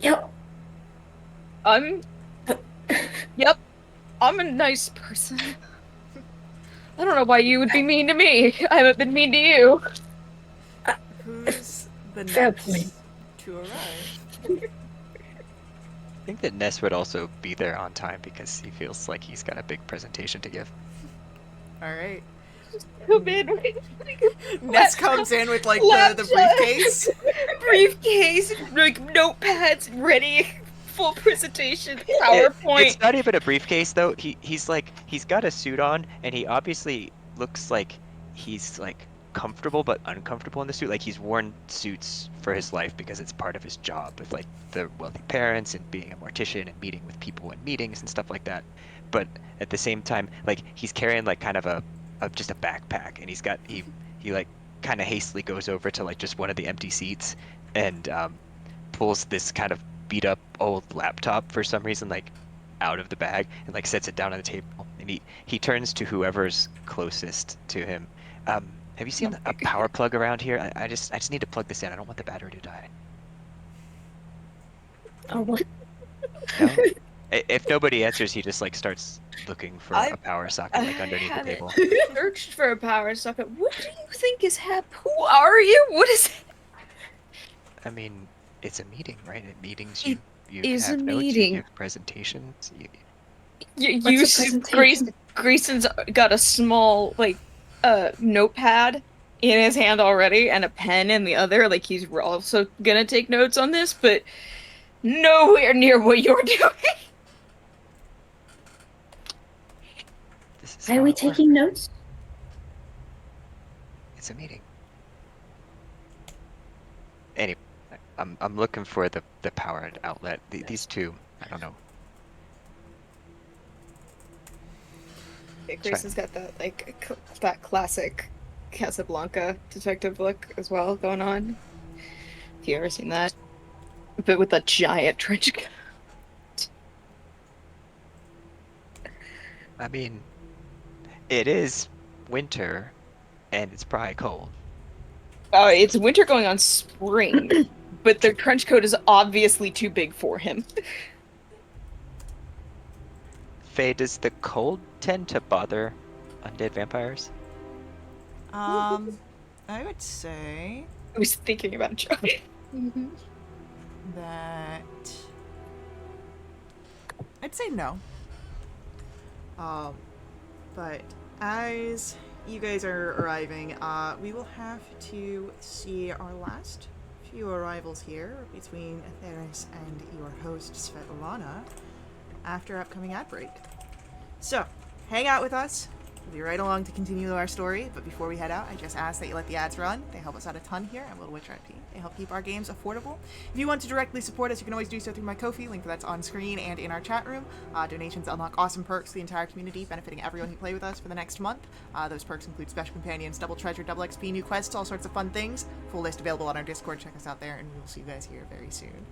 Yep. Yep, I'm a nice person. I don't know why you would be mean to me. I haven't been mean to you. Who's the Fair next point. to arrive? I think that Ness would also be there on time because he feels like he's got a big presentation to give. All right. Come in. Ness comes in with like the Laptop. briefcase. Briefcase, like notepads ready, full presentation, It's PowerPoint. not even a briefcase though. He's like he's got a suit on and he obviously looks like he's like comfortable but uncomfortable in the suit. Like he's worn suits for his life because it's part of his job with like the wealthy parents and being a mortician and meeting with people in meetings and stuff like that. But at the same time, like he's carrying like kind of a just a backpack and he like kind of hastily goes over to like just one of the empty seats and pulls this kind of beat up old laptop for some reason like out of the bag and like sets it down on the table and he turns to whoever's closest to him. Have you seen a power plug around here? I just need to plug this in. I don't want the battery to die. Oh, what? No? If nobody answers, he just like starts looking for a power socket like underneath the table. Searched for a power socket. What do you think is happening? Who are you? What is it? I mean, it's a meeting, right? At meetings, It you is have a notes, meeting. you give presentations. What's the presentation? Grayson's got a small like notepad in his hand already and a pen in the other. Like he's also gonna take notes on this, but nowhere near what you're doing. This is Why are how we it taking works. notes? It's a meeting. Anyway, I'm looking for the power outlet. These two, I don't know. Grayson's got that like that classic Casablanca detective look as well going on. Have you ever seen that? But with a giant trench coat. I mean, it is winter, and it's probably cold. It's winter going on spring, but the trench coat is obviously too big for him. Faye, does the cold tend to bother undead vampires? I would say I was thinking about a joke. that I'd say no. But as you guys are arriving, we will have to see our last few arrivals here between Atheris and your host Svetlana after upcoming ad break. So, hang out with us. We'll be right along to continue our story, but before we head out, I just ask that you let the ads run. They help us out a ton here at Little Witch RP. They help keep our games affordable. If you want to directly support us, you can always do so through my Ko-fi, link for that's on screen and in our chat room. Donations unlock awesome perks to the entire community, benefiting everyone who play with us for the next month. Those perks include special companions, double treasure, double XP, new quests, all sorts of fun things. Full list available on our Discord. Check us out there, and we will see you guys here very soon.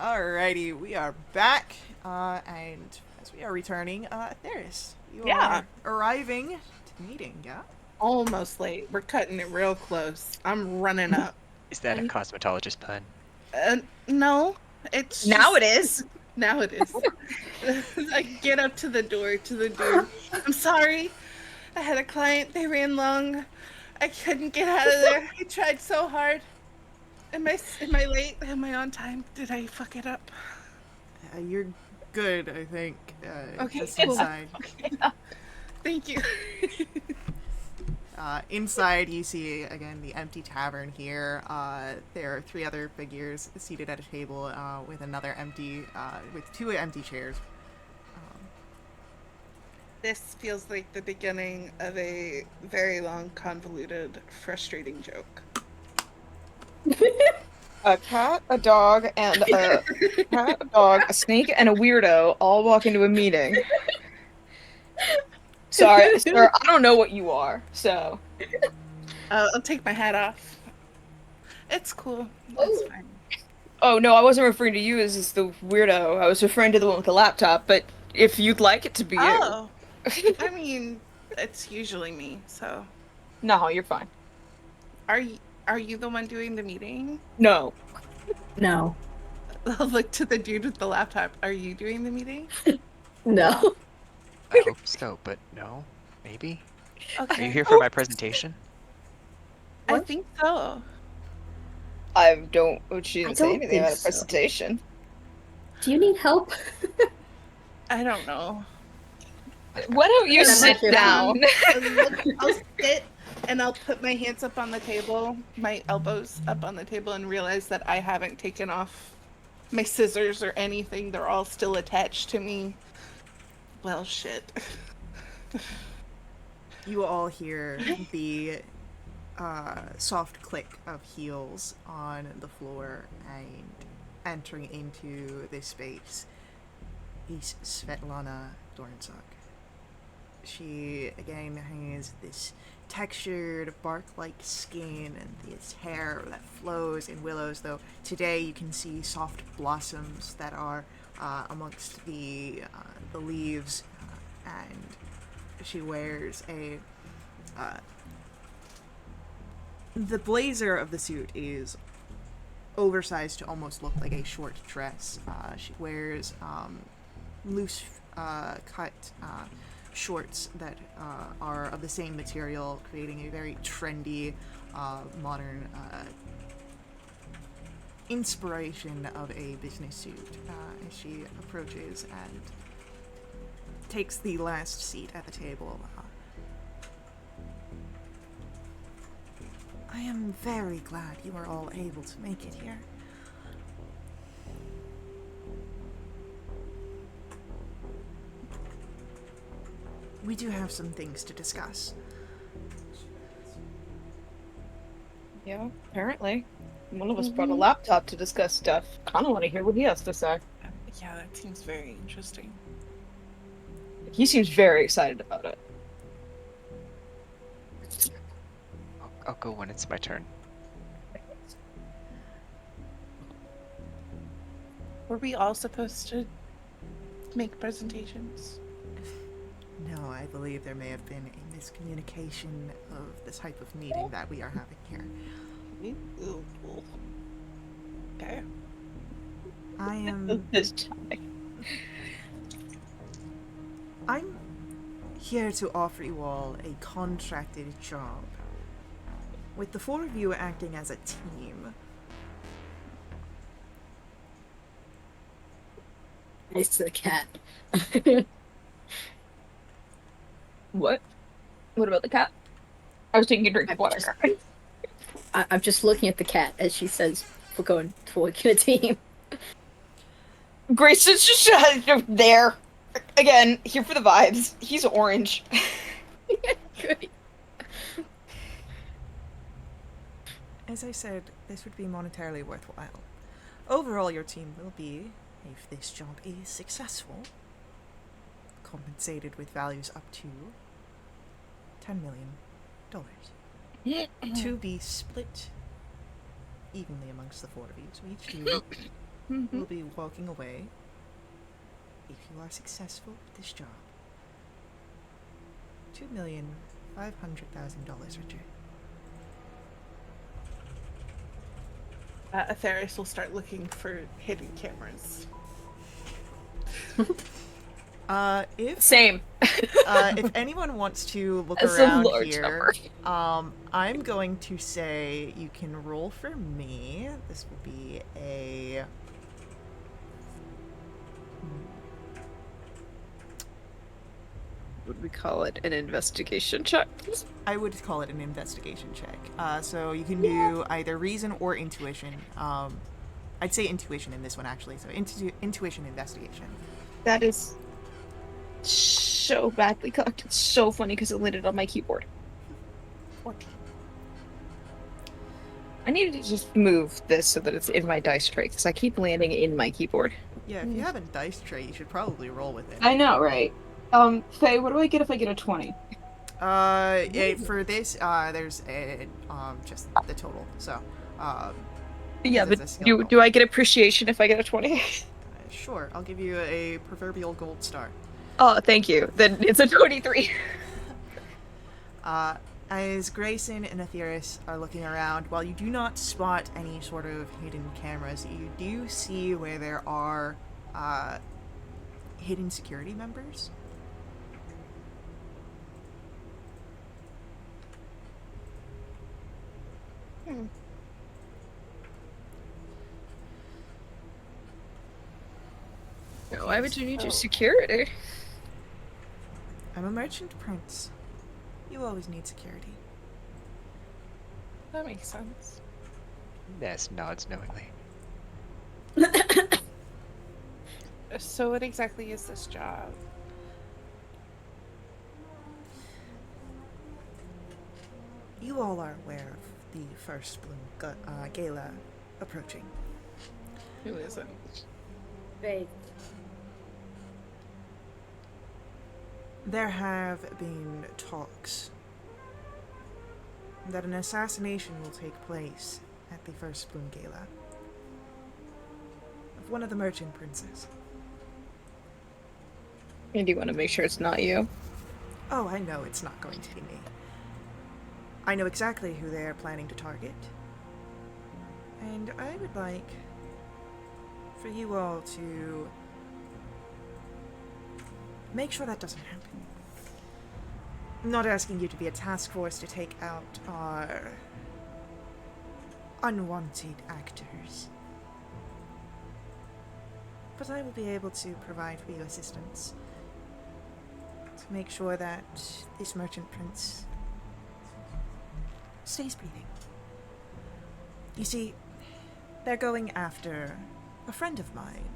Alrighty, we are back, and as we are returning, Theris, you Yeah. are arriving to the meeting, yeah? Almost late. We're cutting it real close. I'm running up. Is that a cosmetologist pun? No, it's Now just- it is. Now it is. I get up to the door to the dude. I'm sorry. I had a client. They ran long. I couldn't get out of there. I tried so hard. Am I late? Am I on time? Did I fuck it up? You're good, I think. Okay. Just inside. Thank you. Inside, you see, again, the empty tavern here. There are 3 other figures seated at a table with with 2 empty chairs. This feels like the beginning of a very long, convoluted, frustrating joke. A cat, a dog, and a snake, and a weirdo all walk into a meeting. Sorry, sir, I don't know what you are, so. I'll take my hat off. It's cool. It's fine. Oh, no, I wasn't referring to you as the weirdo. I was referring to the one with the laptop, but if you'd like it to be Oh, I mean, it's usually me. So, you. No, you're fine. are you the one doing the meeting? No. No. I'll look to the dude with the laptop. Are you doing the meeting? No. I hope so, but no. Maybe? Are Okay. you here for my presentation? I think so. I don't. She I didn't say don't anything think about a so. presentation. Do you need help? I don't know. Why don't you I'm not sit here. down? I'll sit and I'll put my hands up on the table, my elbows up on the table, and realize that I haven't taken off my scissors or anything. They're all still attached to me. Well, shit. You all hear the soft click of heels on the floor, and entering into this space is Svetlana Dornzak. She, again, has this textured, bark-like skin and this hair that flows in willows, though today you can see soft blossoms that are amongst the leaves, and she wears the blazer of the suit is oversized to almost look like a short dress. She wears loose cut shorts that are of the same material, creating a very trendy, modern inspiration of a business suit as she approaches and takes the last seat at the table. I am very glad you are all able to make it here. We do have some things to discuss. Yeah, apparently. One of us brought a laptop to discuss stuff. Kinda want to hear what he has to say. Yeah, that seems very interesting. He seems very excited about it. I'll go when it's my turn. Were we all supposed to make presentations? No, I believe there may have been a miscommunication of the type of meeting that we are having here. Ooh. Okay. I am... This time. I'm here to offer you all a contracted job. With the 4 of you acting as a team. It's the cat. What? What about the cat? I was taking a drink of I'm water. I'm just looking at the cat as she says we're going to work in a team. Grace is just there. Again, here for the vibes. He's orange. Good. As I said, this would be monetarily worthwhile. Overall, your team will be, if this job is successful, compensated with values up to $10 million. To be split evenly amongst the 4 of you. So each do will be walking away if you are successful with this job. $2,500,000, Richard. Atheris will start looking for hidden cameras. Same. If anyone wants to look That's a around large here, number. I'm going to say you can roll for me. This will be a Would we call it an investigation check? I would call it an investigation check. So you can do either reason or intuition. I'd say intuition in this one actually. So intuition investigation. That is so badly cocked. It's so funny because it landed on my keyboard. 14. I need to just move this so that it's in my dice tray because I keep landing in my keyboard. Yeah, if you have a dice tray, you should probably roll with it. I know, right? Faye, what do I get if I get a 20? For this, there's just the total. So, Yeah, it's but a skill roll. do I get appreciation if I get a 20? Sure, I'll give you a proverbial gold star. Oh, thank you. Then it's a 23. As Grayson and Atheris are looking around, while you do not spot any sort of hidden cameras, you do see where there are hidden security members. Why would you need your security? I'm a merchant prince. You always need security. That makes sense. Ness nods knowingly. So what exactly is this job? You all are aware of the first Bloom Gala approaching. Who isn't? Vague. There have been talks that an assassination will take place at the first Bloom Gala of one of the merchant princes. And you want to make sure it's not you? Oh, I know it's not going to be me. I know exactly who they are planning to target. And I would like for you all to make sure that doesn't happen. I'm not asking you to be a task force to take out our unwanted actors. But I will be able to provide for you assistance to make sure that this merchant prince stays breathing. You see, they're going after a friend of mine,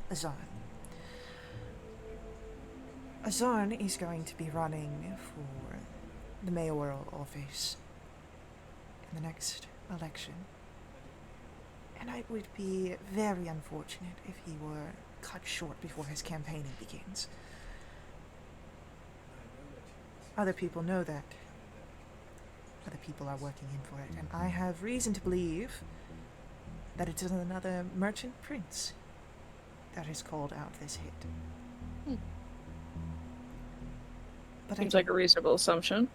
Azan. Azan is going to be running for the mayoral office in the next election. And it would be very unfortunate if he were cut short before his campaigning begins. Other people know that. Other people are working in for it, and I have reason to believe that it is another merchant prince that has called out this hit. But Seems like a reasonable assumption.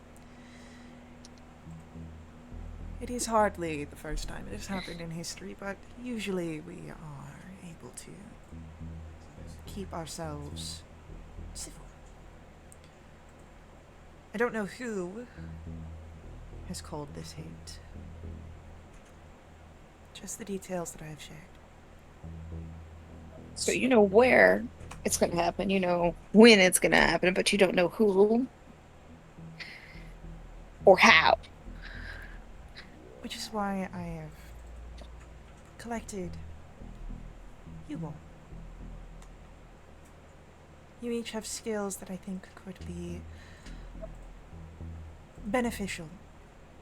it is hardly the first time it has happened in history, but usually we are able to keep ourselves civil. I don't know who has called this hate. Just the details that I have shared. So you know where it's going to happen, you know when it's going to happen, but you don't know who or how. Which is why I have collected you all. You each have skills that I think could be beneficial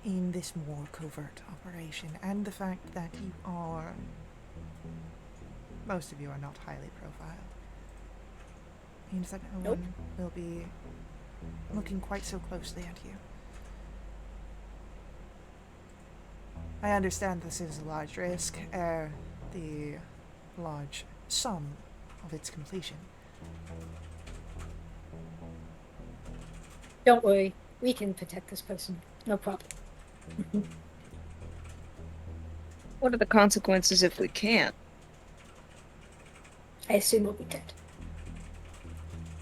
in this more covert operation, and the fact that you are, most of you are not highly profiled, means that no one will be looking quite so closely at you. I understand this is a large risk. the large sum of its completion. Don't worry, we can protect this person. No problem. What are the consequences if we can't? I assume we'll be dead.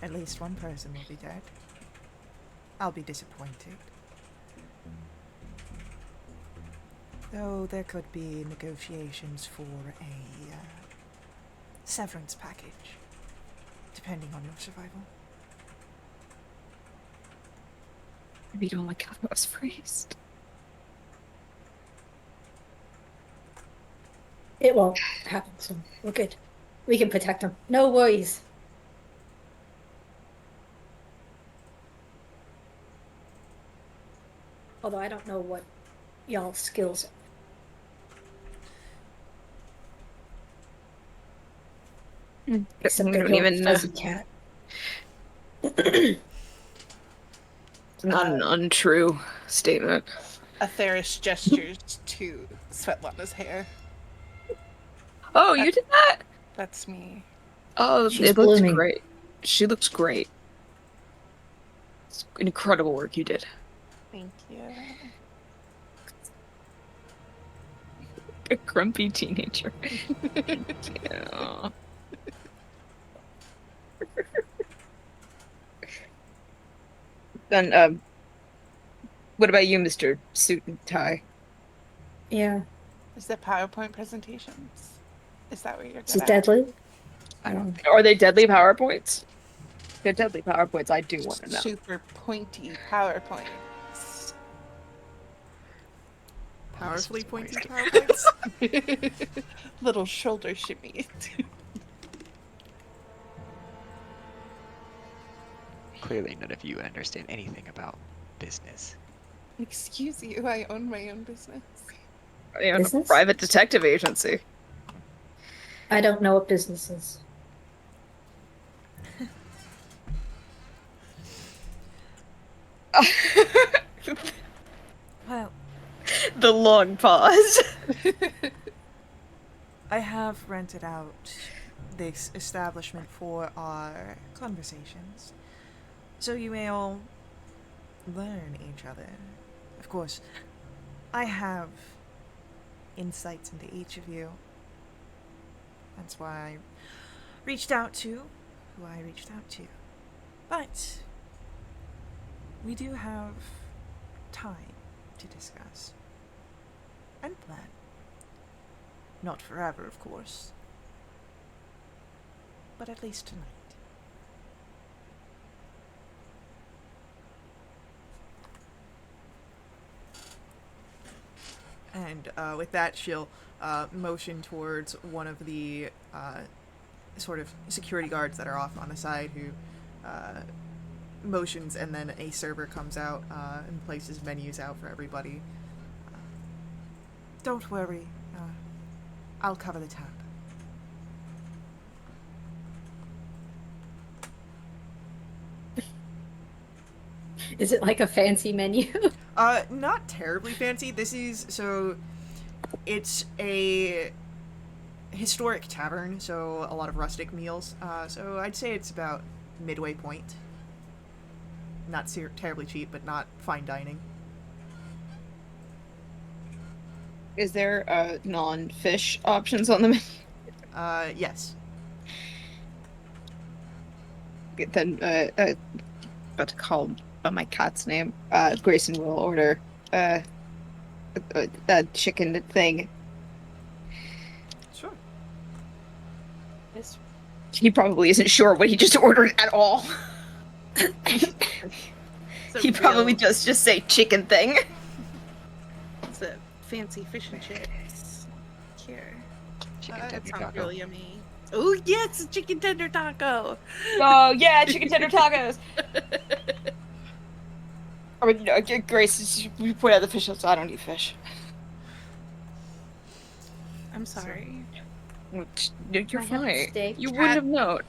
At least one person will be dead. I'll be disappointed. Though there could be negotiations for a severance package, depending on your survival. We don't like how that was phrased. It won't happen, so we're good. We can protect him. No worries. Although I don't know what y'all's skills are. Except We that don't you're a even know. fuzzy cat. It's not an untrue statement. Atheris gestures to Svetlana's hair. Oh, you did that? That's me. Oh, She's it looks blooming. great. She looks great. It's incredible work you did. Thank you. A grumpy teenager. Yeah. Then, what about you, Mr. Suit and Tie? Yeah. Is that PowerPoint presentations? Is that what you're Is it good at? deadly? Are they deadly PowerPoints? They're deadly PowerPoints. I do want to know. Super pointy PowerPoints. Powerfully Yes, pointy it's PowerPoints. Little shoulder shimmy. Clearly, none of you understand anything about business. Excuse you, I own my own business. I own a Business? private detective agency. I don't know what business is. Well, The long pause. I have rented out this establishment for our conversations, so you may all learn each other. Of course, I have insights into each of you. That's why I reached out to who I reached out to. But we do have time to discuss and plan. Not forever, of course, but at least tonight. And with that, she'll motion towards one of the sort of security guards that are off on the side who motions, and then a server comes out and places menus out for everybody. Don't worry, I'll cover the tab. Is it like a fancy menu? Not terribly fancy. It's a historic tavern, so a lot of rustic meals. So I'd say it's about midway point. Not terribly cheap, but not fine dining. Is there non-fish options on the menu? Yes. Then, about to call my cat's name. Grayson will order a chicken thing. Sure. He probably isn't sure what he just ordered at all. He probably does just say chicken thing. It's a fancy fish and chips. Here. Chicken That tender sounds taco. real yummy. Oh yes, a chicken tender taco. Oh yeah, chicken tender tacos. I mean, Grace, you point out the fish. I don't eat fish. I'm sorry. You're I have fine. steak. You wouldn't have known.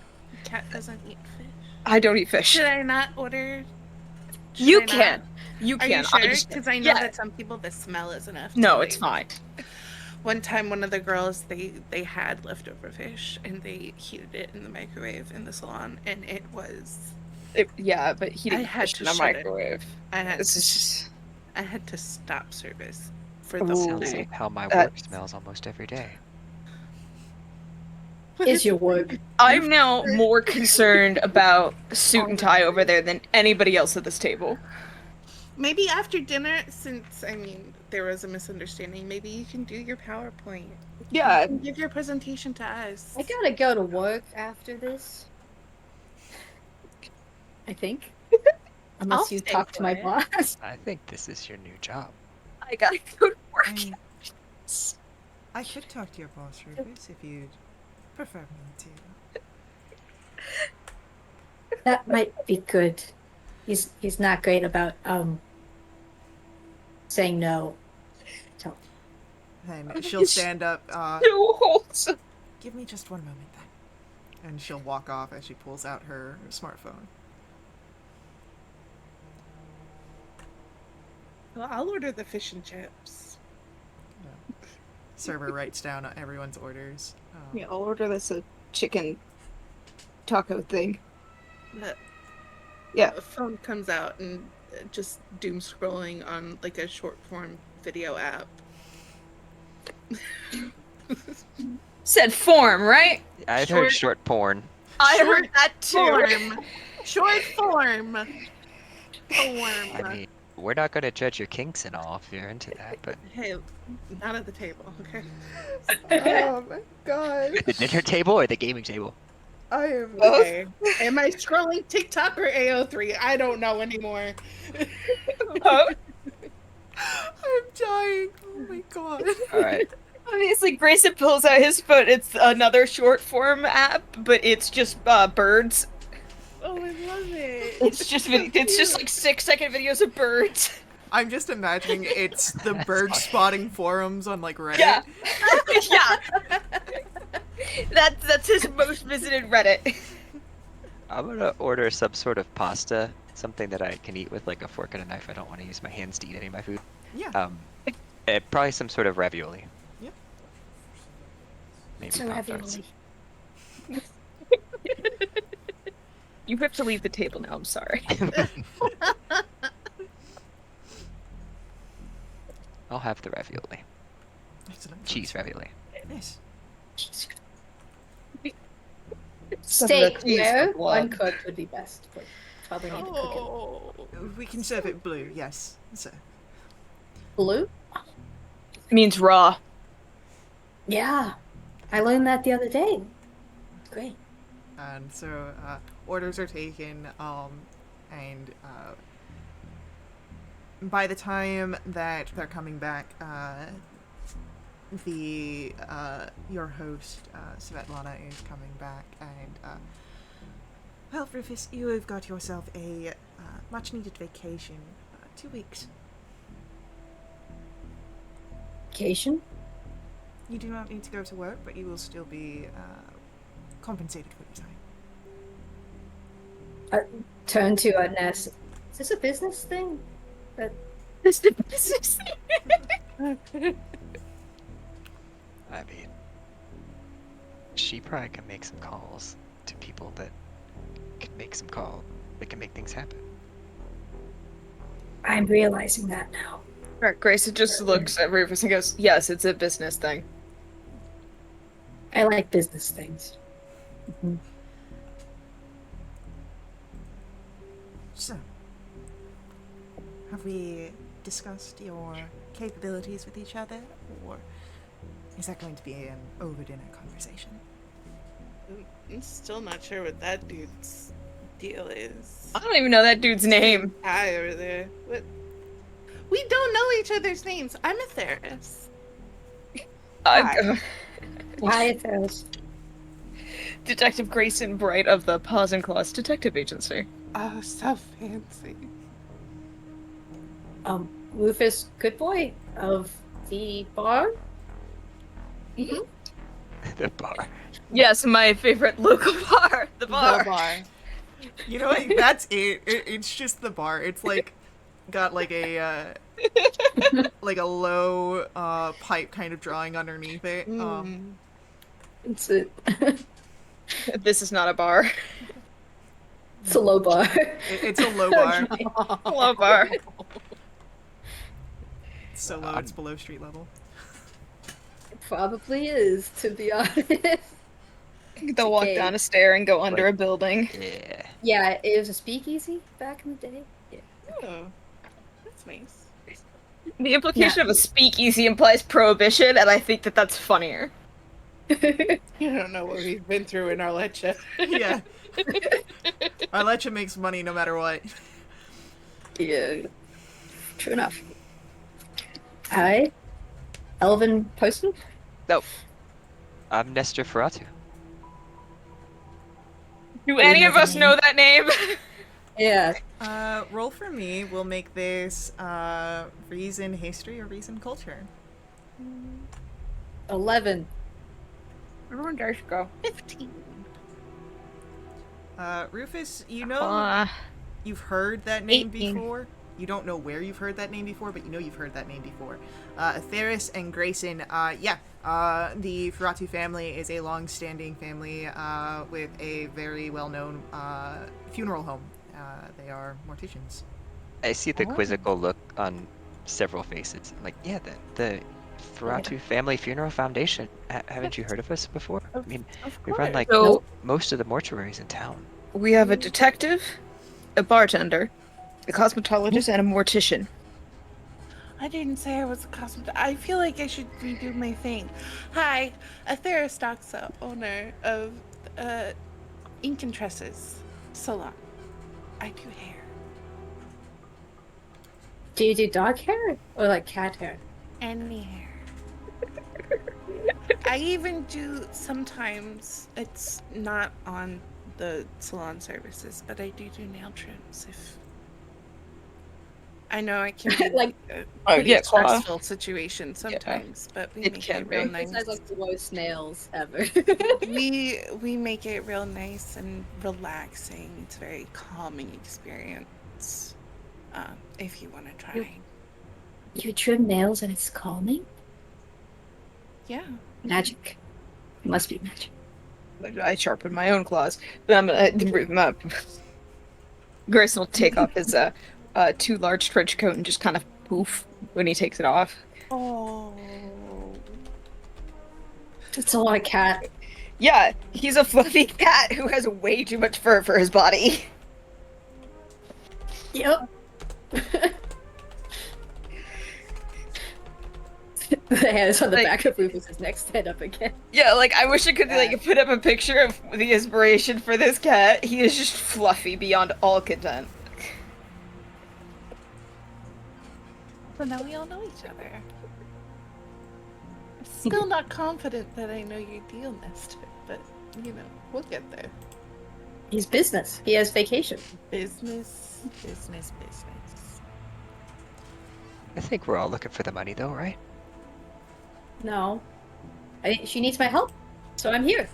Cat doesn't eat fish. I don't eat fish. Should I not order? Should You I can. not? You Are can. you sure? I just, Because I know yeah. that some people the smell is enough. No, to, it's fine. One time, one of the girls, they had leftover fish, and they heated it in the microwave in the salon, and it was... Yeah, but heating I had fish to in a shut it. microwave. This is just... I had to stop service for the Ooh. whole Sounds day. like how my work That's- smells almost every day. Is your work? I'm now more concerned about suit and tie over there than anybody else at this table. Maybe after dinner, since, I mean, there was a misunderstanding, maybe you can do your PowerPoint. Yeah. You can give your presentation to us. I gotta go to work after this. I think. Unless I'll you stay talk to my quiet. boss. I think this is your new job. I gotta go to work. I could talk to your boss, Rufus, if you'd prefer me to. That might be good. He's not great about saying no. So Then she'll stand up. No holes. Give me just one moment, then. And she'll walk off as she pulls out her smartphone. Well, I'll order the fish and chips. Server writes down everyone's orders. Yeah, I'll order this a chicken taco thing. The Yeah. phone comes out and just doom scrolling on like a short form video app. Said form, right? I've heard short porn. I Short heard that too. Form. Short form. Form. I mean, we're not going to judge your kinks and all if you're into that, but Hey, not at the table, okay? Oh my god. the dinner table or the gaming table? I am. Okay. Am I scrolling TikTok or AO3? I don't know anymore. Both. I'm dying. Oh my god. All right. Obviously, Grayson pulls out his phone. It's another short form app, but it's just birds. Oh, I love it. It's just it's just like 6-second videos of birds. I'm just imagining it's the bird spotting forums on like Reddit. Yeah, yeah. That's his most visited Reddit. I'm going to order some sort of pasta, something that I can eat with like a fork and a knife. I don't want to use my hands to eat any of my food. Yeah. Probably some sort of ravioli. Yeah. Maybe so Pop-Tarts. ravioli. You have to leave the table now. I'm sorry. I'll have the ravioli. Excellent. Cheese ravioli. Yes. Steak cheese rare, for blood. uncooked would be best. But probably need to cook it. Oh. We can serve it blue. Yes. So. Blue? Means raw. Yeah, I learned that the other day. Great. And so orders are taken, and by the time that they're coming back, your host Svetlana is coming back, and well, Rufus, you have got yourself a much-needed vacation. 2 weeks. Vacation? You do not need to go to work, but you will still be compensated for your time. Turn to Ness. Is this a business thing? This is business. I mean, she probably can make some calls to people that can make some calls that can make things happen. I'm realizing that now. Right, Grayson just looks at Rufus and goes, "Yes, it's a business thing." I like business things. Mhm. So, have we discussed your capabilities with each other, or is that going to be an over-dinner conversation? I'm still not sure what that dude's deal is. I don't even know that dude's name. Hi over there. What? We don't know each other's names. I'm a therapist. Hi. Why it goes. Detective Grayson Bright of the Paws and Claws Detective Agency. Oh, so fancy. Rufus Goodboy of the bar. The bar. Yes, my favorite local bar, the bar. The bar. You know what? That's it. It's just the bar. It's like got like a like a low pipe kind of drawing underneath it. It's a, This is not a bar. it's a low bar. It's a low bar. Low bar. It's so low, it's below street level. It probably is, to be honest. They'll walk Okay. down a stair and go under Like- a building. Yeah. Yeah, it was a speakeasy back in the day. Yeah. Oh, that's nice. The implication of a speakeasy implies prohibition, and I think that that's funnier. You don't know what we've been through in our lecture. Yeah. Arlecha makes money no matter what. Yeah. True enough. Hi. Elvin Poston? I'm Nestor Ferratu. Do We any know of the us name. know that name? Yeah. Roll for me. We'll make this reason history or reason culture. 11. Everyone dice go. 15. Rufus, you know you've heard that name 18. before. You don't know where you've heard that name before, but you know you've heard that name before. Theris and Grayson, the Ferratu family is a long-standing family with a very well-known funeral home. They are morticians. I see the quizzical look on several faces. I'm like, yeah, the Ferratu Family Funeral Foundation. Haven't you heard of us before? I mean, we run like So most of the mortuaries in town. we have a detective, a bartender, a cosmetologist, and a mortician. I didn't say I was a cosmet. I feel like I should redo my thing. Hi, Atheris Doxa, owner of Ink and Tresses Salon. I do hair. Do you do dog hair or like cat hair? Any hair. I even do sometimes. It's not on the salon services, but I do nail trims if. I know it can be Like- a Oh, pretty yeah, claw. stressful situation sometimes, but we It make can it real be. nice. Besides like the worst nails ever. We make it real nice and relaxing. It's a very calming experience. If you want to try. You trim nails and it's calming? Yeah. Magic. It must be magic. I sharpen my own claws, but I'm gonna. Grayson will take off his too large trench coat and just kind of poof when he takes it off. Oh. It's a lot of cat. Yeah, he's a fluffy cat who has way too much fur for his body. Yep. The hairs on the Like- back of Rufus's neck stand up again. Yeah, like I wish I could like put up a picture of the inspiration for this cat. He is just fluffy beyond all content. So now we all know each other. I'm still not confident that I know your deal, Nestor, but you know, we'll get there. He's business. He has vacation. Business. I think we're all looking for the money, though, right? No. She needs my help. So I'm here.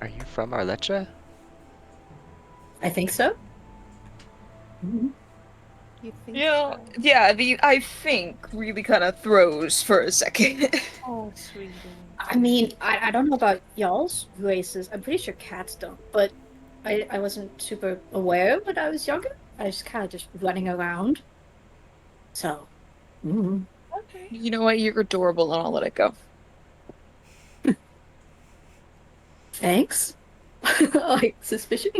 Are you from Arlecha? I think so. You think Yeah, so? yeah. The I think really kind of throws for a second. Oh, sweetie. I mean, I don't know about y'all's races. I'm pretty sure cats don't, but I wasn't super aware when I was younger. I was kind of just running around. So, Okay. You know what? You're adorable, and I'll let it go. thanks. Like, suspicion?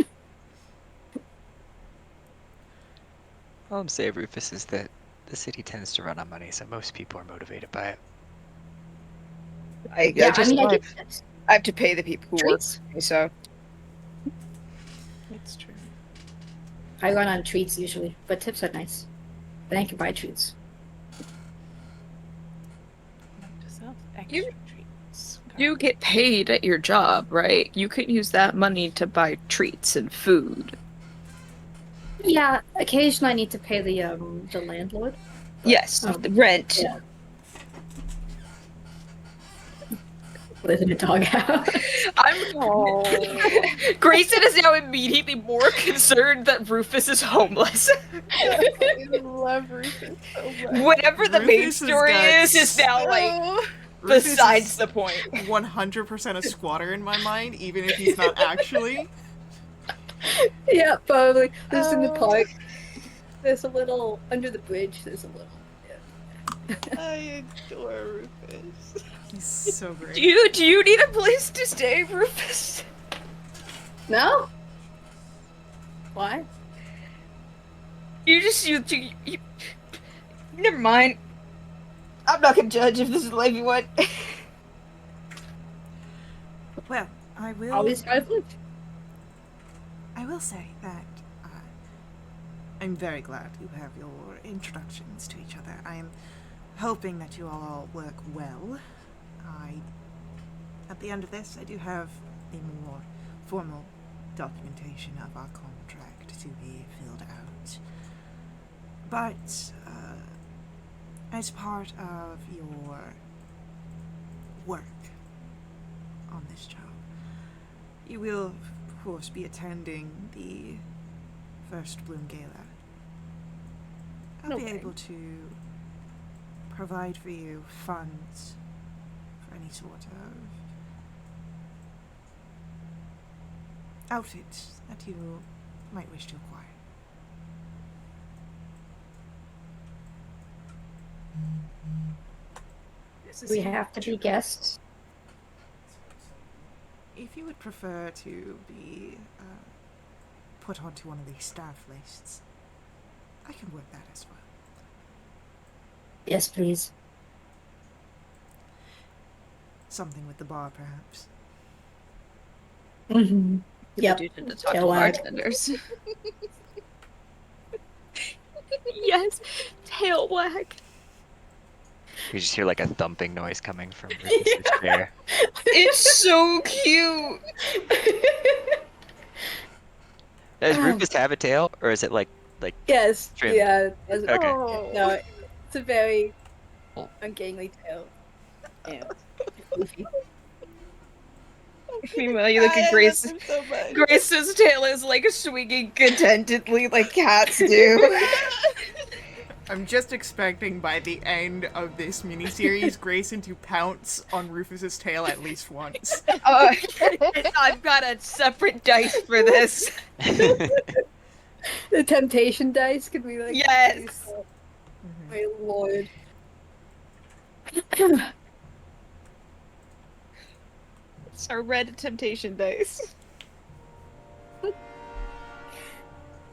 All I'm saying, Rufus, is that the city tends to run on money, so most people are motivated by it. I Yeah, just I mean, I I get have to pay the people who work treats. for me, so It's true. I run on treats usually, but tips are nice. Then I can buy treats. Yourself extra You- treats. you get paid at your job, right? You can use that money to buy treats and food. Yeah, occasionally I need to pay the landlord. But, Yes, um, the rent. yeah. Live in a doghouse. I'm Grayson is now immediately more concerned that Rufus is homeless. I love Rufus so much. Whatever the main Rufus has story got is now like Oh. Rufus besides is the point. 100% a squatter in my mind, even if he's not actually. Yeah, probably. There's in the Oh. park. There's a little under the bridge. There's a little. I adore Rufus. He's so great. Do you need a place to stay, Rufus? No. Why? You never mind. I'm not gonna judge if this is the life you want. Well, I will. Always I've lived. I will say that I'm very glad you have your introductions to each other. I am hoping that you all work well. At the end of this, I do have a more formal documentation of our contract to be filled out. But as part of your work on this job, you will, of course, be attending the First Bloom Gala. I'll be Okay. able to provide for you funds for any sort of outfit that you might wish to acquire. We have to be guests. If you would prefer to be put onto one of these staff lists, I can work that as well. Yes, please. Something with the bar, perhaps. Mm-hmm. Yep. To talk to Tail wag. bartenders. Yes, tail wag. You just hear like a thumping noise coming from Rufus's chair. It's so cute. Does Rufus have a tail, or is it like Yes. Trim. Yeah. Okay. Oh. No, it's a very Oh. ungainly tail. Yeah. Goofy. Meanwhile, you look at Grace. I love him so much. Grace's tail is like swinging contentedly like cats do. I'm just expecting by the end of this miniseries, Grayson to pounce on Rufus's tail at least once. I've got a separate dice for this. The temptation dice could be like. Yes. Oh, my lord. It's our red temptation dice.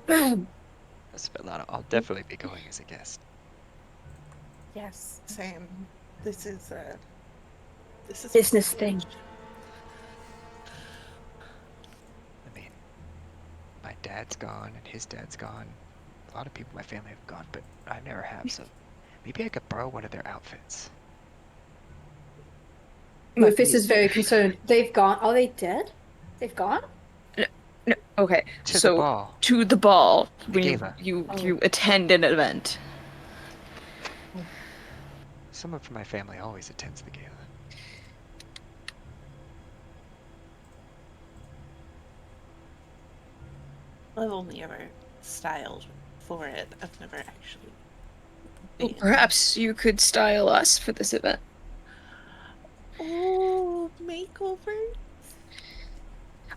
I'll definitely be going as a guest. Yes, same. This is Business thing. I mean, my dad's gone and his dad's gone. A lot of people in my family have gone, but I never have, so maybe I could borrow one of their outfits. Rufus is very concerned. They've gone. Are they dead? They've gone? No, okay, To so the ball. to the ball The when gala. you attend an event. Someone from my family always attends the gala. I've only ever styled for it. I've never actually Well, been. perhaps you could style us for this event. Oh, makeover.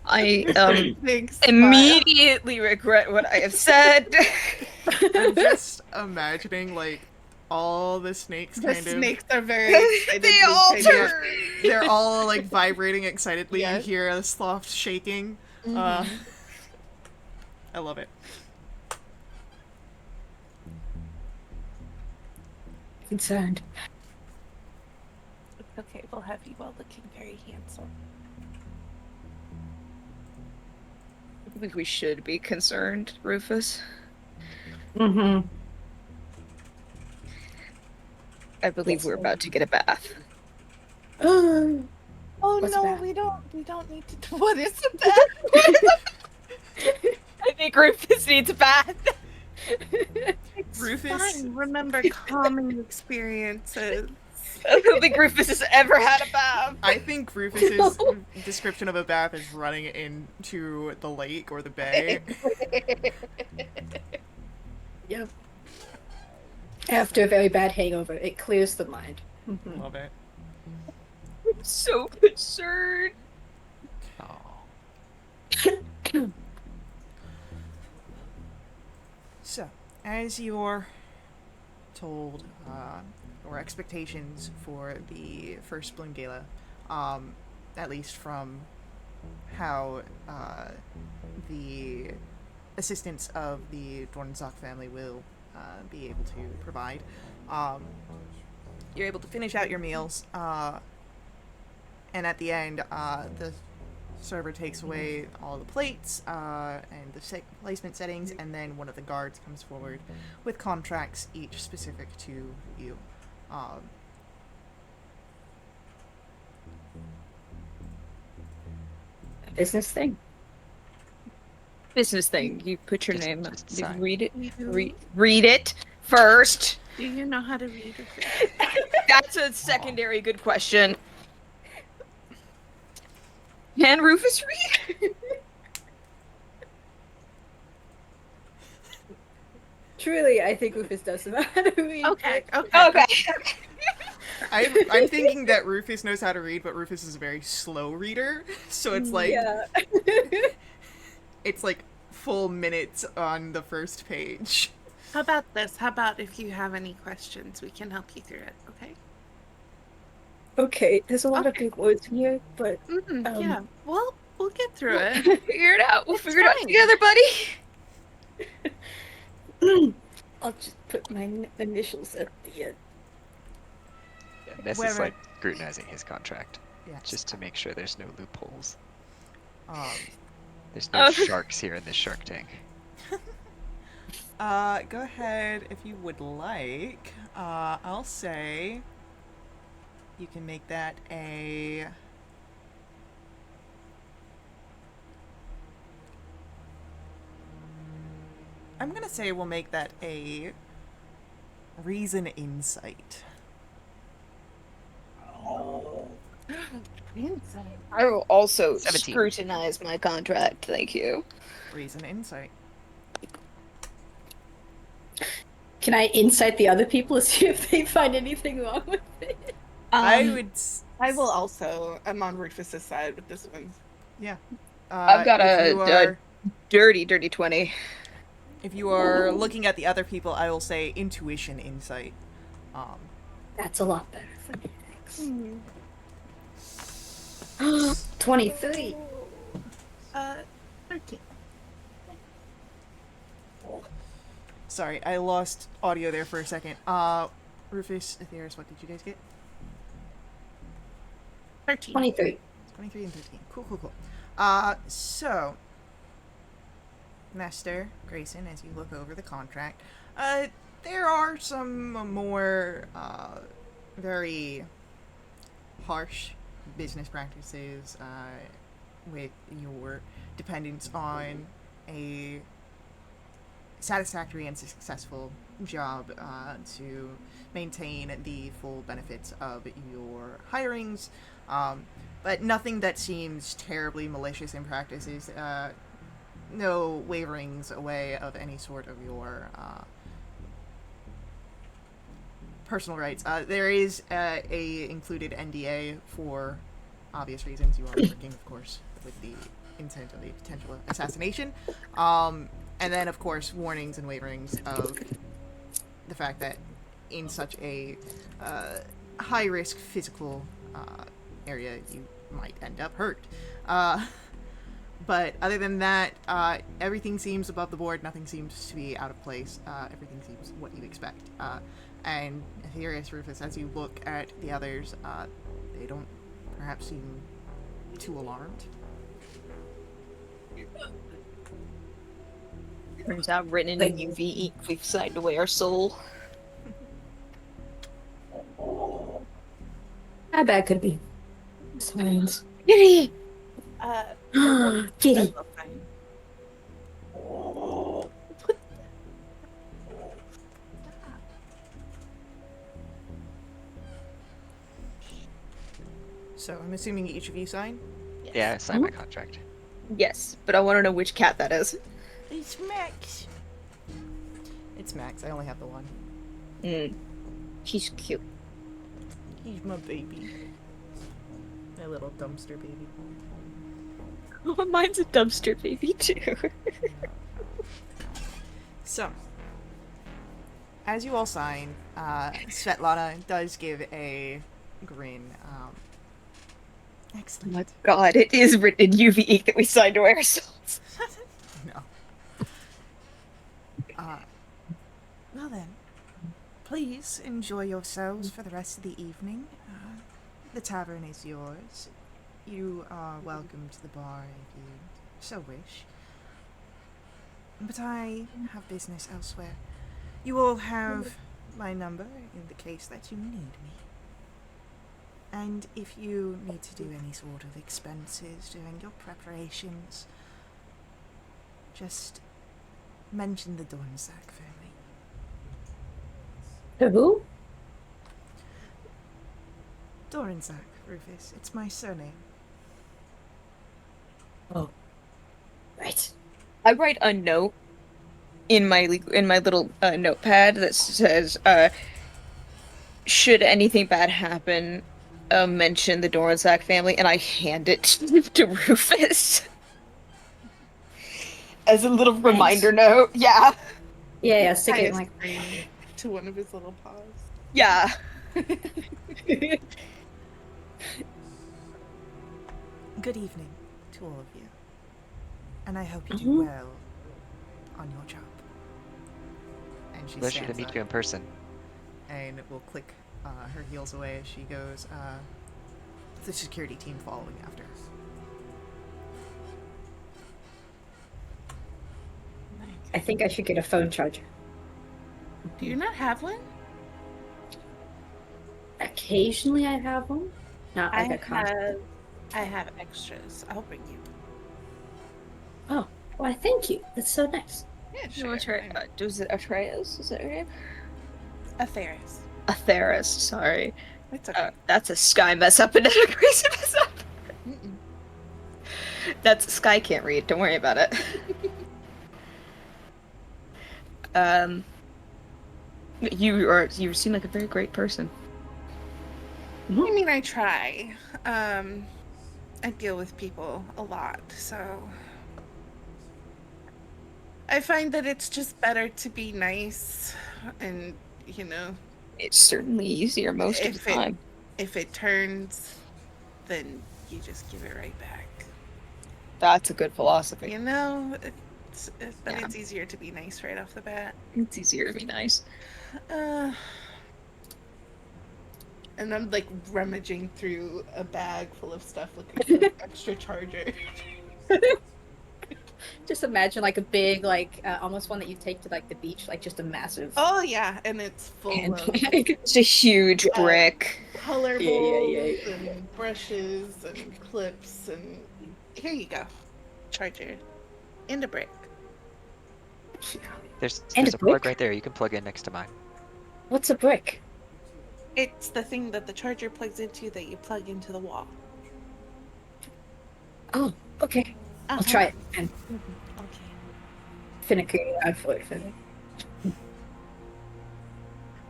I Big smile. immediately regret what I have said. I'm just imagining, like, all the snakes The kind of... snakes are very excited. They to all kind of- turn. They're all, like, vibrating excitedly. Yes. You hear a soft shaking. Mhm. I love it. Concerned. It's okay, we'll have you all looking very handsome. I think we should be concerned, Rufus. Mm-hmm. I believe Yes, we're about to get a bath. Oh What's no, that? we don't need to do what is that? I think Rufus needs a bath. Rufus... Fine, remember calming experiences. I don't think Rufus has ever had a bath. I think Rufus's description of a bath is running into the lake or the bay. Yep. After a very bad hangover, it clears the mind. Love it. So concerned. Oh. So, as you're told, or expectations for the first Bloom Gala, at least from how the assistants of the Dornzock family will be able to provide, you're able to finish out your meals, and at the end, the server takes away all the plates and the placement settings, and then one of the guards comes forward with contracts, each specific to you. Business thing. Business thing. You put your Just- name. just You sign. read it. Read it first. Do you know how to read? That's a secondary good question. Can Rufus read? Truly, I think Rufus does know how to read. Okay. Okay. I'm thinking that Rufus knows how to read, but Rufus is a very slow reader, so it's like Yeah. it's like full minutes on the first page. How about this? How about if you have any questions, we can help you through it. Okay. Okay, there's a lot of Okay. big words here, but Yeah. Well, we'll get through it. Figure it out. We'll It's figure it out fine. together, buddy. I'll just put my initials at the end. Yeah, Ness is Whoever- like scrutinizing his contract Yeah. just to make sure there's no loopholes. Um, There's no Oh. sharks here in this Shark Tank. go ahead if you would like. I'll say you can make that a. I'm gonna say we'll make that a reason insight. I will also 17. scrutinize my contract. Thank you. Reason insight. Can I insight the other people to see if they find anything wrong with it? I would. I will also. I'm on Rufus's side with this one. Yeah. I've got if a- you a- are- Dirty 20. If you are looking at the other people, I will say intuition insight. That's a lot better for me, thanks. 23. 13. Sorry, I lost audio there for a second. Rufus, Atheris, what did you guys get? 13. 23. 23 and 13. Cool. So, Master Grayson, as you look over the contract, there are some more, very harsh business practices, with your dependence on a satisfactory and successful job, to maintain the full benefits of your hirings, but nothing that seems terribly malicious in practices. No waverings away of any sort of your personal rights. There is a included NDA for obvious reasons. You are working, of course, with the intent of a potential assassination. And then, of course, warnings and waverings of the fact that in such a high-risk physical area, you might end up hurt. But other than that, everything seems above the board. Nothing seems to be out of place. Everything seems what you expect. And here is Rufus, as you look at the others, they don't perhaps seem too alarmed. Turns out written in UV, we've signed away our soul. How bad could it be? Science. Giddy! Kitty. That's fine. So I'm assuming each of you sign? Yeah, I signed my contract. Yes, but I want to know which cat that is. It's Max. It's Max. I only have the one. He's cute. He's my baby. My little dumpster baby. Oh, mine's a dumpster baby too. So, as you all sign, Svetlana does give a grin. Oh Excellent. my god, it is written in UVE that we signed away ourselves. No. Well then, please enjoy yourselves for the rest of the evening. The tavern is yours. You are welcome to the bar if you so wish. But I have business elsewhere. You all have my number in the case that you need me. And if you need to do any sort of expenses during your preparations, just mention the Dornsack family. Who? Dornsack, Rufus. It's my surname. Oh. Right. I write a note in my little notepad that says, should anything bad happen, mention the Doransack family, and I hand it to Rufus as a little reminder note. Yeah, Yeah, stick it in Tie a like. string to one of his little paws. yeah. Good evening to all of you. And I hope you do well on your job. And she Pleasure to stands meet up you in person. and will click her heels away as she goes, the security team following after. I think I should get a phone charger. Do you not have one? Occasionally I have one. Not like a constant. I have extras. I'll bring you. Oh, why thank you. That's so nice. Yeah, No, sure. was it Atreus? Is that her name? Atheris. Atheris, sorry. It's okay. That's a Sky mess up and not a Grace mess up. That's Sky can't read. Don't worry about it. You seem like a very great person. I mean, I try. I deal with people a lot, so I find that it's just better to be nice, and It's certainly easier most of the time. if it turns, then you just give it right back. That's a good philosophy. But it's easier to be nice right off the bat. It's easier to be nice. And I'm like rummaging through a bag full of stuff looking for an extra charger. Just imagine like a big, like almost one that you take to like the beach, like just a massive. Oh yeah, and it's full of It's a huge brick. color Yeah, bowls yeah. and brushes and clips, and here you go, charger and a brick. There's And a a plug brick? right there. You can plug in next to mine. What's a brick? It's the thing that the charger plugs into that you plug into the wall. Oh, okay. I'll Uh-huh. try it and Okay. finicky out for it.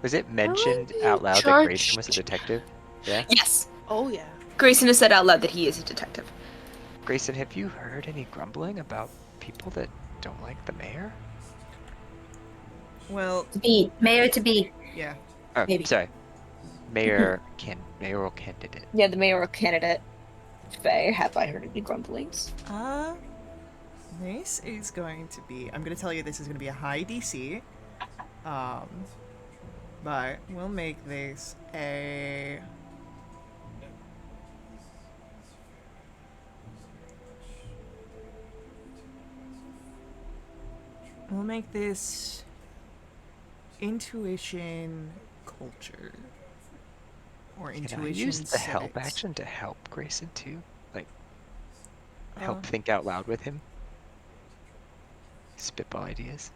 Was it mentioned out loud that charged. Grayson was a detective? Yeah? Yes. Oh yeah. Grayson has said out loud that he is a detective. Grayson, have you heard any grumbling about people that don't like the mayor? Well, To be mayor to be. yeah. Oh, Maybe. sorry. Mayoral candidate. Yeah, the mayoral candidate. Faye, have I heard any grumblings? This is going to be. I'm going to tell you this is going to be a high DC. But we'll make this a. We'll make this intuition culture. Or Can I intuition use the help civics. action to help Grayson too? Like, Uh, help think out loud with him? Spitball ideas.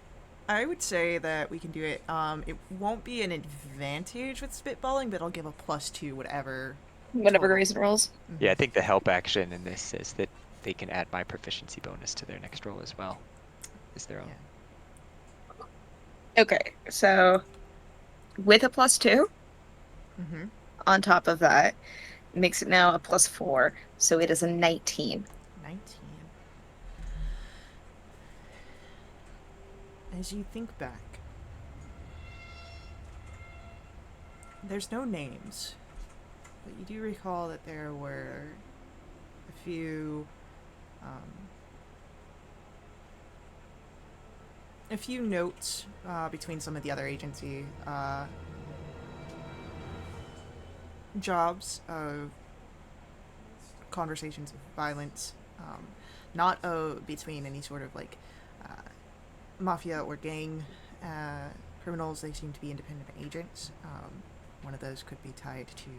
I would say that we can do it. It won't be an advantage with spitballing, but I'll give a +2 whatever Whenever Total. Grayson rolls. Yeah, I think the help action in this is that they can add my proficiency bonus to their next roll as well. Is their own. Yeah. Okay, so with a +2 Mm-hmm. on top of that, makes it now a +4, so it is a 19. 19. As you think back, there's no names, but you do recall that there were a few notes between some of the other agency jobs of conversations of violence, not between any sort of like mafia or gang criminals. They seem to be independent agents. One of those could be tied to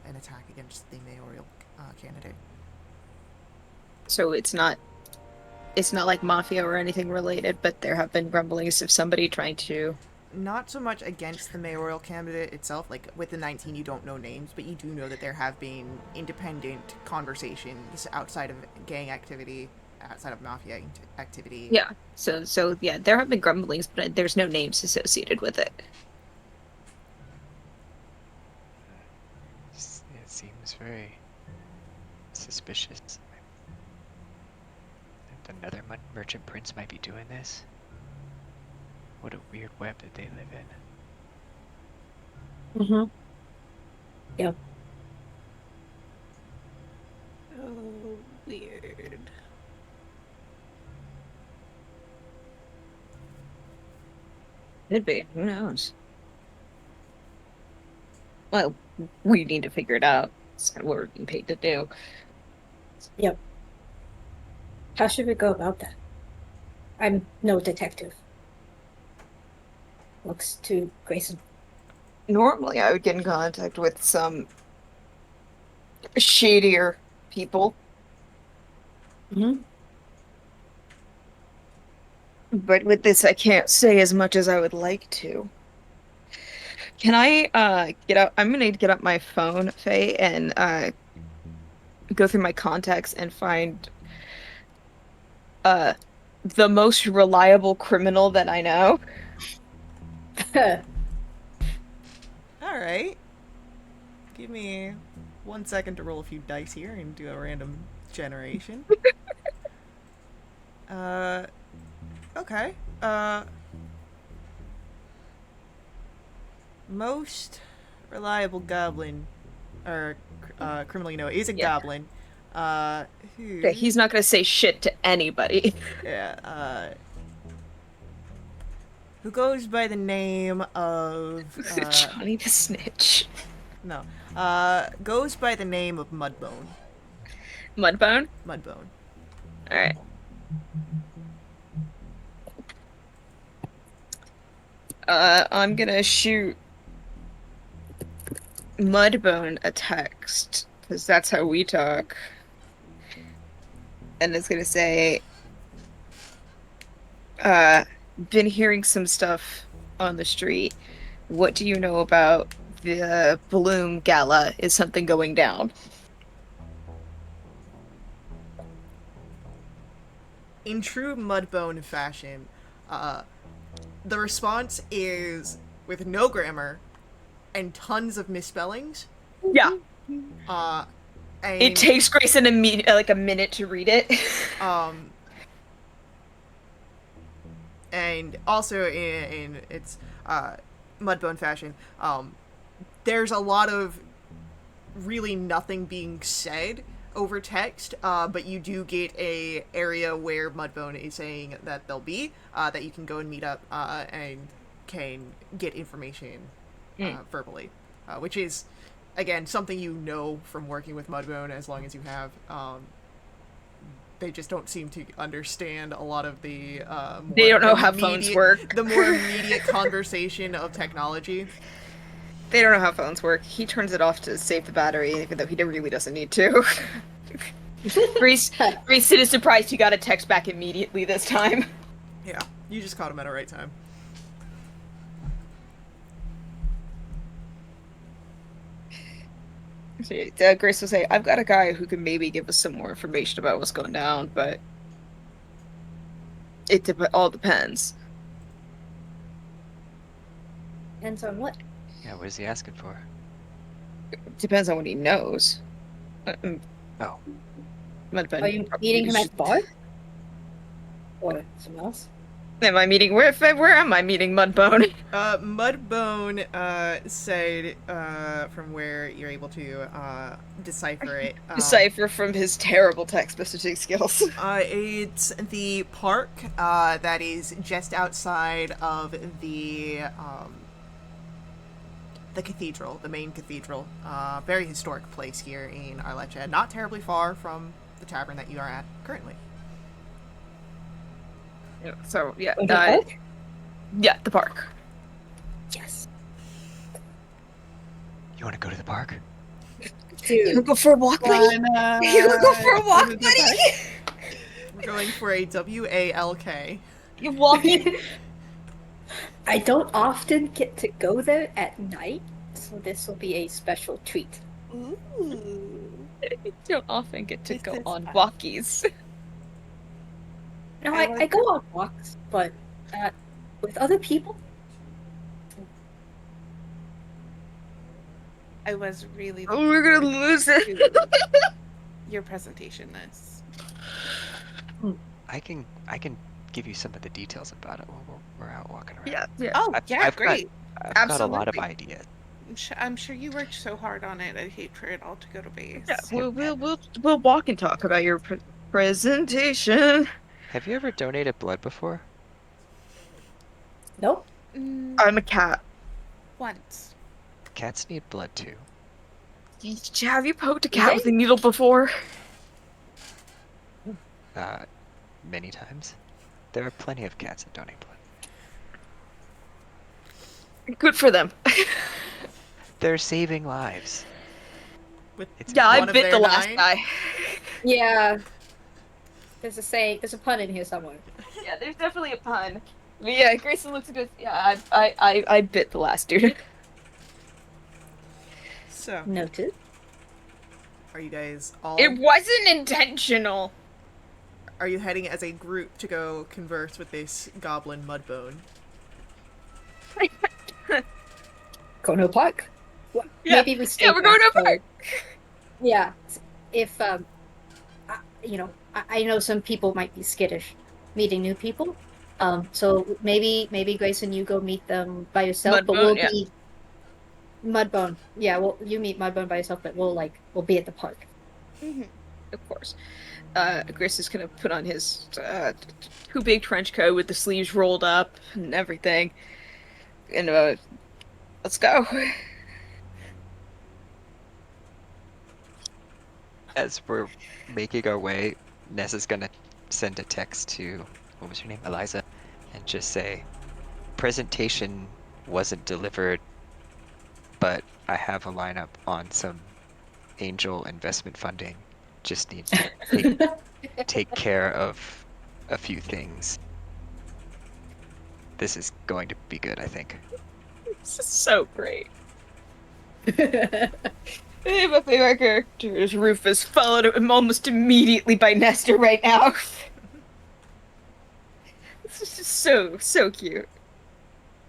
an attack against the mayoral candidate. So it's not like mafia or anything related, but there have been rumblings of somebody trying to. Not so much against the mayoral candidate itself. Like with the 19, you don't know names, but you do know that there have been independent conversations outside of gang activity, outside of mafia activity. Yeah. So yeah, there have been grumblings, but there's no names associated with it. It seems very suspicious. Another merchant prince might be doing this. What a weird web that they live in. Mm-hmm. Yep. Oh, weird. Could be. Who knows? Well, we need to figure it out. It's kind of what we're being paid to do. Yep. How should we go about that? I'm no detective. Looks to Grayson. Normally, I would get in contact with some shadier people, Mm-hmm. but with this, I can't say as much as I would like to. Can I get out? I'm gonna get up my phone, Faye, and go through my contacts and find the most reliable criminal that I know. All right. Give me 1 second to roll a few dice here and do a random generation. Okay. Most reliable goblin, or criminal you know, is a Yeah. goblin. Who? Yeah, he's not gonna say shit to anybody. Yeah. Who goes by the name of Johnny the Snitch. no, goes by the name of Mudbone. Mudbone? Mudbone. Alright. I'm gonna shoot Mudbone a text, because that's how we talk. And it's gonna say, been hearing some stuff on the street. What do you know about the Bloom Gala? Is something going down? In true Mudbone fashion, the response is with no grammar and tons of misspellings. Yeah. And, It takes Grayson like a minute to read it. And also in its Mudbone fashion, there's a lot of really nothing being said over text, but you do get a area where Mudbone is saying that they'll be, that you can go and meet up and can get information verbally, which is, again, something you know from working with Mudbone as long as you have. They just don't seem to understand a lot of the They don't know how phones work. The more immediate conversation of technology. They don't know how phones work. He turns it off to save the battery, even though he really doesn't need to. Grayson is surprised he got a text back immediately this time. Yeah, you just caught him at the right time. Grace will say, I've got a guy who can maybe give us some more information about what's going down, but it all depends. Depends on what. Yeah, what is he asking for? Depends on what he knows. Oh, Might have Are been- you meeting him at the bar? Or something else? Am I meeting where am I meeting Mudbone? Mudbone said from where you're able to decipher it. Decipher from his terrible text messaging skills. It's the park that is just outside of the cathedral, the main cathedral. Very historic place here in Arlecchia, not terribly far from the tavern that you are at currently. So yeah, The park? yeah, the park. Yes. you want to go to the park? You Dude. go for a walk, buddy. You go for a walk, to the buddy. We're going for a WALK. You walking. I don't often get to go there at night, so this will be a special treat. Ooh. You don't often get to This go is on fun. walkies. No, I I like go on walks, but with other people. I was really Oh, we're gonna looking lose it. forward to your presentation this. I can give you some of the details about it while we're out walking around. Yeah. Oh, I've- yeah, I've got- great. I've got a lot of Absolutely. ideas. I'm sure you worked so hard on it. I'd hate for it all to go to waste. Yeah, we'll walk and talk about your presentation. Have you ever donated blood before? Nope. I'm a cat. Once. Cats need blood too. Have you poked a cat with a needle before? Many times. There are plenty of cats that donate blood. Good for them. They're saving lives. With Yeah, I one of bit the their last 9. guy. Yeah. There's a pun in here somewhere. Yeah, there's definitely a pun. But yeah, Grayson looks good. Yeah, I bit the last dude. So, Noted. are you guys all? It wasn't intentional. Are you heading as a group to go converse with this goblin Mudbone? Go to a park. Well, Yeah. Maybe we stay. Yeah, we're going to a back, park. Yeah. If I know some people might be skittish meeting new people. So maybe Grayson, you go meet them by yourself, but Mudbone, we'll yeah. be Mudbone. Yeah, well, you meet Mudbone by yourself, but we'll be at the park. Of course. Grace is gonna put on his too big trench coat with the sleeves rolled up and everything. And let's go. As we're making our way, Ness is gonna send a text to, what was her name? Eliza, and just say, presentation wasn't delivered, but I have a lineup on some angel investment funding. Just need to take care of a few things. This is going to be good, I think. This is so great. My favorite character is Rufus, followed almost immediately by Nestor right now. This is just so cute.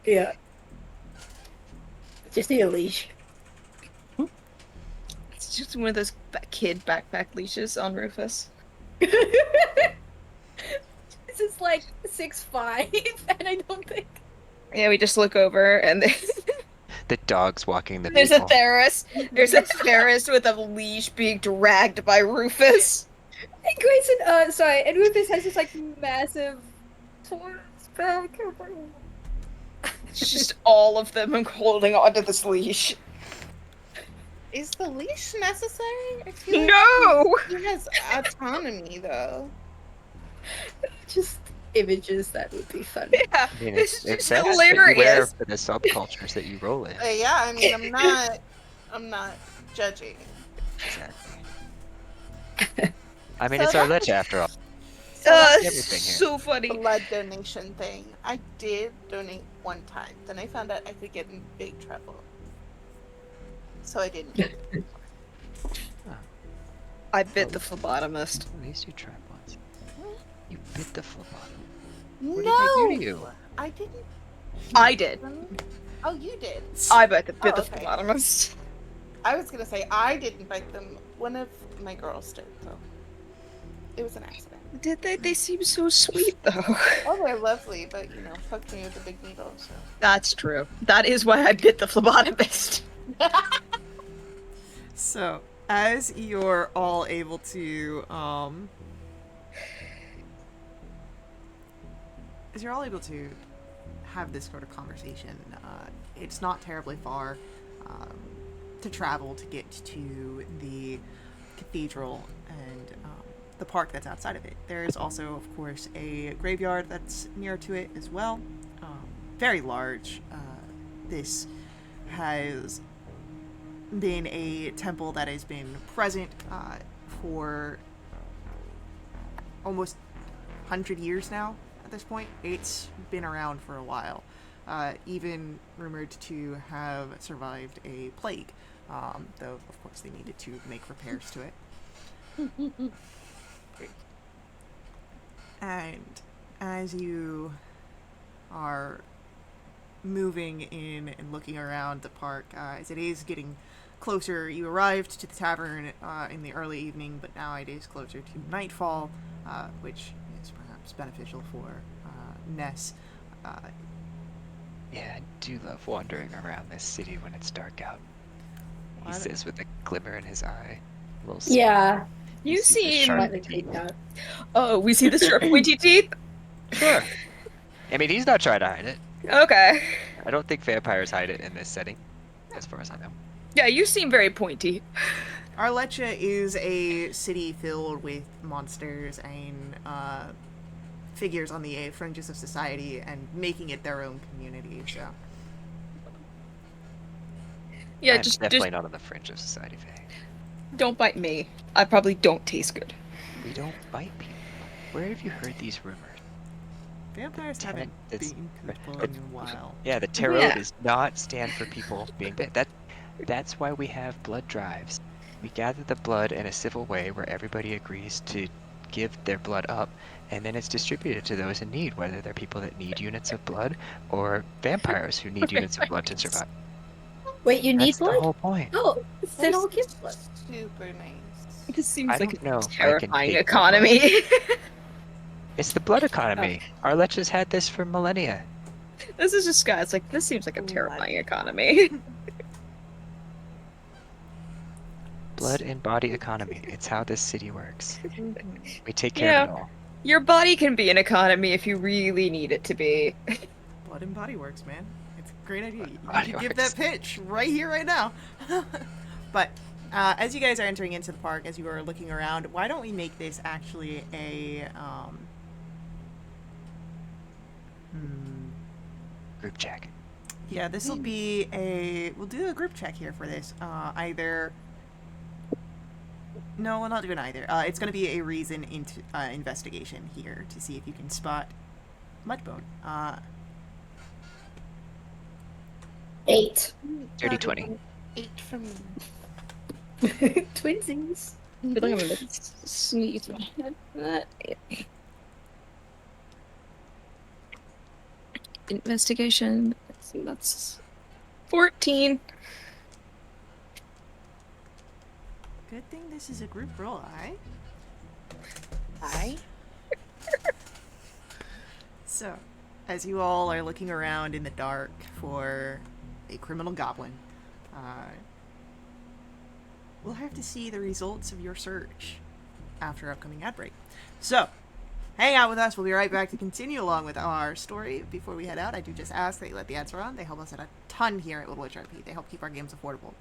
Yeah. Just need a leash. It's just one of those kid backpack leashes on Rufus. This is like 6'5", and I don't think. Yeah, we just look over and The dog's walking the there's a people. Theris. There's a Theris with a leash being dragged by Rufus. And Grayson, sorry, and Rufus has this like massive torn back. It's just all of them holding onto this leash. Is the leash necessary? I feel like No! he has autonomy, though. Just images that would be funny. Yeah, I mean, it's it's just that's what you wear hilarious. for the subcultures that you roll in. Yeah, I mean, I'm not judging. Exactly. I mean, So it's our that- lich after all. It's everything here. so funny. Blood donation thing. I did donate one time. Then I found out I could get in big trouble. So I didn't. I bit the phlebotomist. Oh, these two tripods. You bit the phlebotomist. No, What did they do to you? I didn't. I did. Oh, you did. I bit the Oh, okay. phlebotomist. I was gonna say I didn't bite them. One of my girls did, so it was an accident. Did they? They seem so sweet, though. Oh, they're lovely, but fucked me with a big needle. So. That's true. That is why I bit the phlebotomist. So, as you're all able to, have this sort of conversation, it's not terribly far to travel to get to the cathedral and the park that's outside of it. There's also, of course, a graveyard that's near to it as well. Very large. This has been a temple that has been present for almost 100 years now at this point. It's been around for a while. Even rumored to have survived a plague, though, of course, they needed to make repairs to it. And as you are moving in and looking around the park, as it is getting closer, you arrived to the tavern in the early evening, but now it is closer to nightfall, which is perhaps beneficial for Ness. Yeah, I do love wandering around this city when it's dark out. He What? says with a glimmer in his eye. A little Yeah. You see the seem- sharp Slightly teeth. creeped out. Oh, we see the sharp pointy teeth? Sure. I mean, he's not trying to hide it. Okay. I don't think vampires hide it in this setting, as far as I know. Yeah, you seem very pointy. Arlecha is a city filled with monsters and figures on the fringes of society and making it their own community, so. Yeah, I'm just definitely not on the fringe of society, Faye. don't bite me. I probably don't taste good. We don't bite people. Where have you heard these rumors? Vampires haven't It's- been people in a while. Yeah, the tarot Yeah. does not stand for people being bit. That's why we have blood drives. We gather the blood in a civil way where everybody agrees to give their blood up, and then it's distributed to those in need, whether they're people that need units of blood or vampires who need units of blood to survive. Wait, you need That's the blood? whole point. Oh, then I'll give blood. Super nice. This seems I like don't a know if I can terrifying take their blood. economy. It's the blood economy. Arlecha's had this for millennia. This is just Scott. It's like, this seems like a terrifying economy. Blood and body economy. It's how this city works. We take care Yeah. of it all. Your body can be an economy if you really need it to be. Blood and Body Works, man. It's a great idea. You Body could give Works. that pitch right here, right now. But as you guys are entering into the park, as you are looking around, why don't we make this actually a Group check. yeah, this will be a. We'll do a group check here for this. Either. No, we'll not do it either. It's going to be a reason into investigation here to see if you can spot Mudbone. 8. Dirty 20. 8 from me. Twinsies. I feel like I'm gonna sneeze. Investigation. That's 14. Good thing this is a group roll, aye? Hi. So, as you all are looking around in the dark for a criminal goblin, we'll have to see the results of your search after upcoming ad break. So, hang out with us. We'll be right back to continue along with our story. Before we head out, I do just ask that you let the ads run. They help us out a ton here at Little Witch RP. They help keep our games affordable.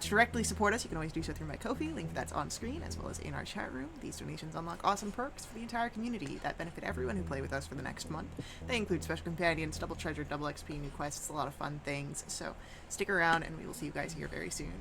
To directly support us, you can always do so through my Ko-fi, link that's on screen, as well as in our chat room. These donations unlock awesome perks for the entire community that benefit everyone who play with us for the next month. They include special companions, double treasure, double XP, new quests, a lot of fun things. So stick around, and we will see you guys here very soon.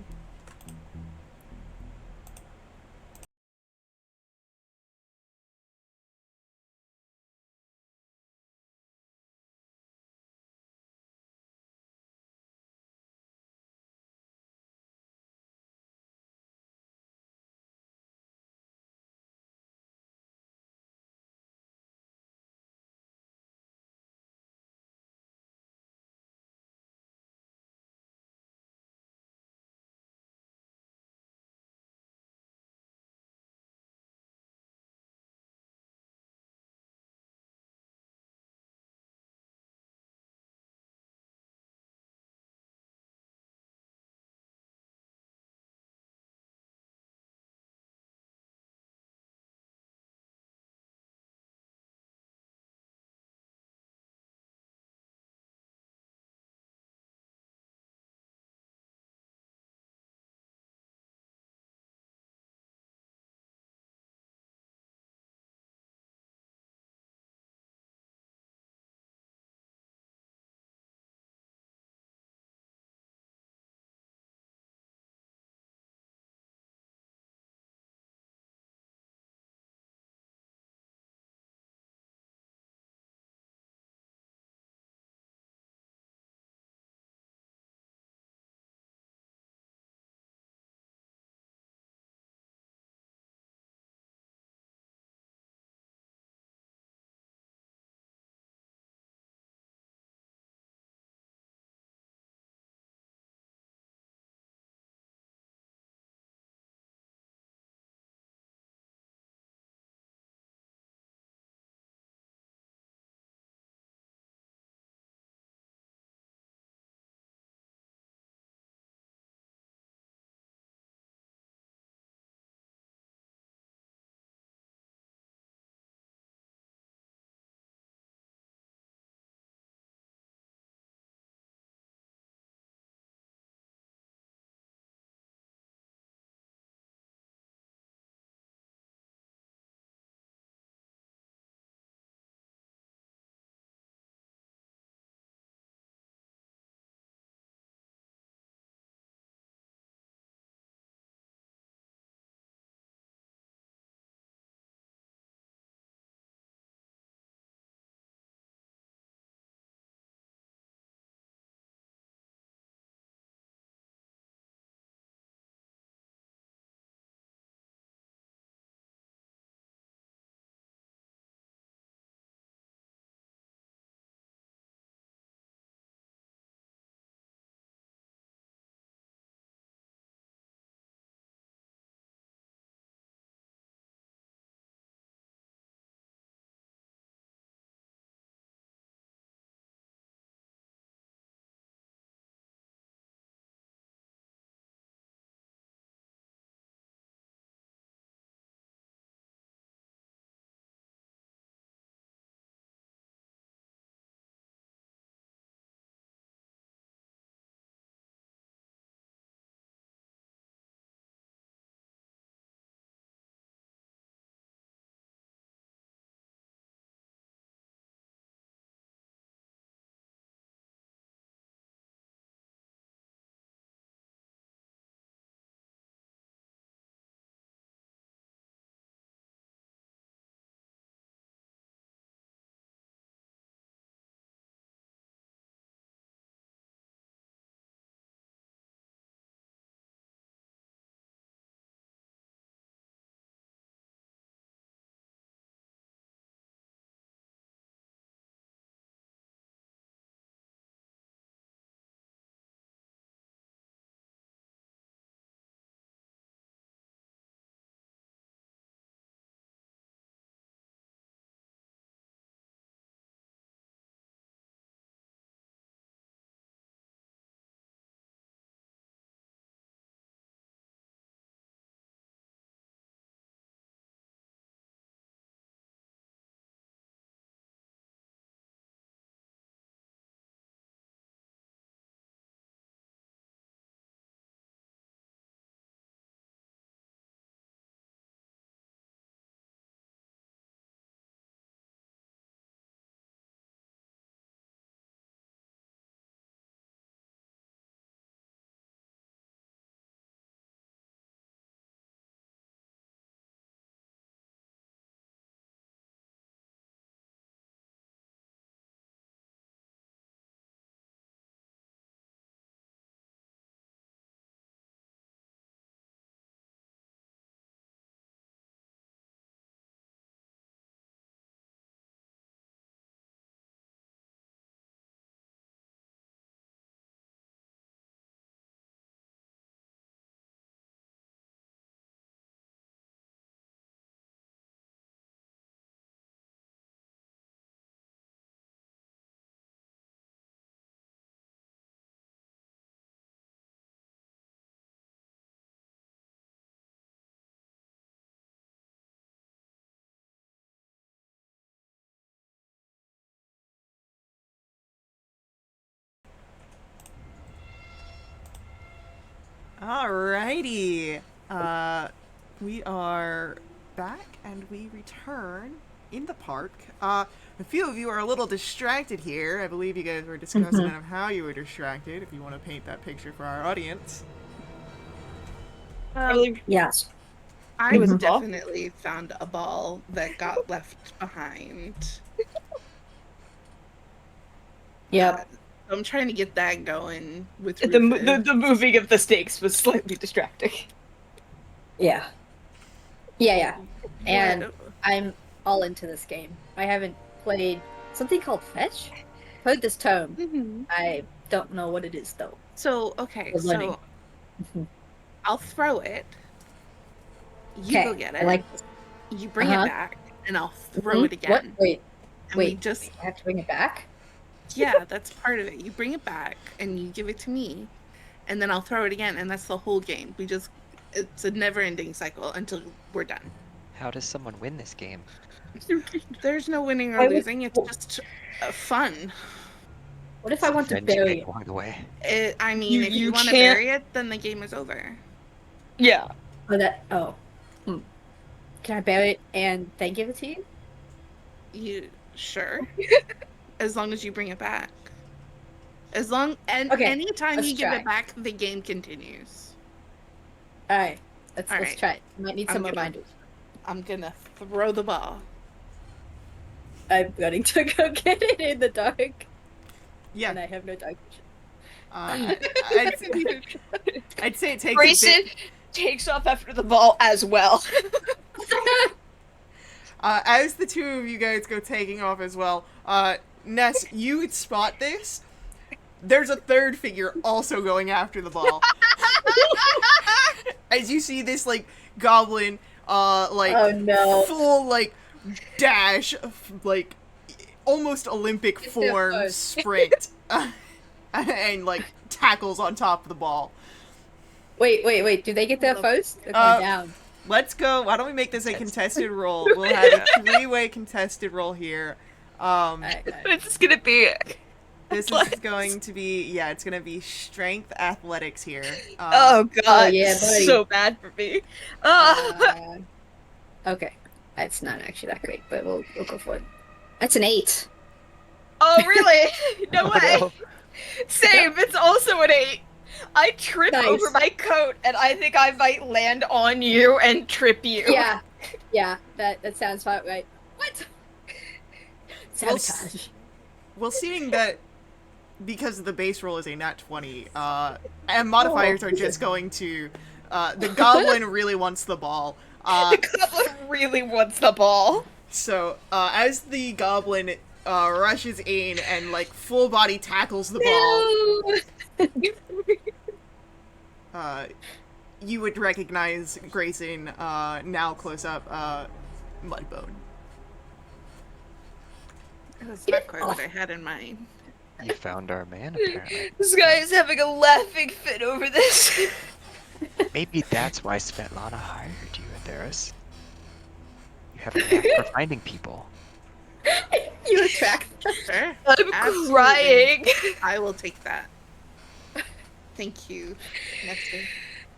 Alrighty. We are back and we return in the park. A few of you are a little distracted here. I believe you guys were discussing on how you were distracted, if you want to paint that picture for our audience. Yes. I Mhm. definitely found a ball that got left behind. Yep. I'm trying to get that going with The Rufus. moving of the stakes was slightly distracting. Yeah. Yeah. And What- I'm all into this game. I haven't played something called Fetch. Heard this term. Mhm. I don't know what it is though. So, okay, We're learning. so I'll throw it. You go get it. I like this. You bring it back, and I'll throw Mhm. it again. What? Wait. And we wait. just, I have to bring it back? yeah, that's part of it. You bring it back, and you give it to me, and then I'll throw it again, and that's the whole game. It's a never-ending cycle until we're done. How does someone win this game? There's no winning or I would- losing. It's just fun. What if I want to Avenge bury it it? along the way. I mean, if you you want to can't- bury it, then the game is over. Yeah. Oh. Can I bury it and then give it to you? You sure? As long as you bring it back. Okay, Anytime let's you give try. it back, the game continues. Alright. Let's Alright. try it. I might need I'm some gonna- reminders. I'm gonna throw the ball. I'm running to go get it in the dark. And Yeah. I have no dark vision. I'd say it takes a Grayson bit. takes off after the ball as well. As the two of you guys go taking off as well, Ness, you would spot this. There's a third figure also going after the ball. As you see this, like, goblin, Oh no. full, like, dash, like, almost Olympic It's their form first. sprint, and, like, tackles on top of the ball. Wait. Do they get there first? They're going down. Let's go. Why don't we make this a contested roll? We'll have a three-way contested roll here. Alright. It's gonna be. This is going to be, yeah, it's going to be strength athletics here. Oh god, Oh, yeah, buddy. so bad for me. Okay. That's not actually that great, but we'll go for it. That's an 8. Oh really? No Oh, way. no. Same. It's also an 8. I trip Nice. over my coat, and I think I might land on you and trip you. Yeah, that sounds about right. What? Well, Sabotage. Well, seeing that because the base roll is a nat 20, and modifiers are just going to, the goblin really wants the ball. The goblin really wants the ball. So, as the goblin rushes in and, like, full body tackles the ball, you would recognize Grayson, now close up, Mudbone. That's not quite what I had in mind. You found our man, apparently. This guy is having a laughing fit over this. Maybe that's why Svetlana hired you, Atheris. You have a knack for finding people. You attract. Sure. I'm Absolutely. crying. I will take that. Thank you, Nestor.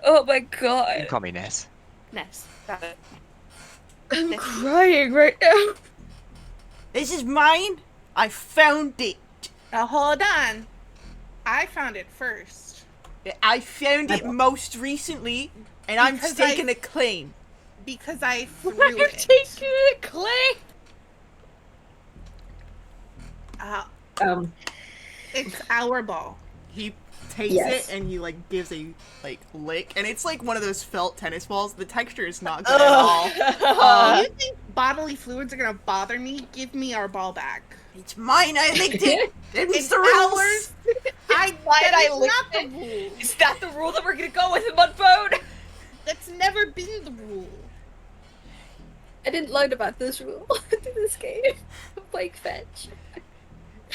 Oh my You can god. call me Ness. Ness. Got it. I'm crying right now. This is mine! I found it! Now hold on. I found it first I found it most recently, and I'm Because taking a claim. because I threw Why are you it. taking it, Clay? It's our ball. He takes Yes. it and he, like, gives a, like, lick, and it's like one of those felt tennis balls. The texture is not good at all. You think bodily fluids are gonna bother me? Give me our ball back. It's mine, I licked it! It's It's the rules! ours. Why did I That is lick not it? the rule. Is that the rule that we're gonna go with in Mudbone? That's never been the rule. I didn't learn about this rule in this game. Like Fetch.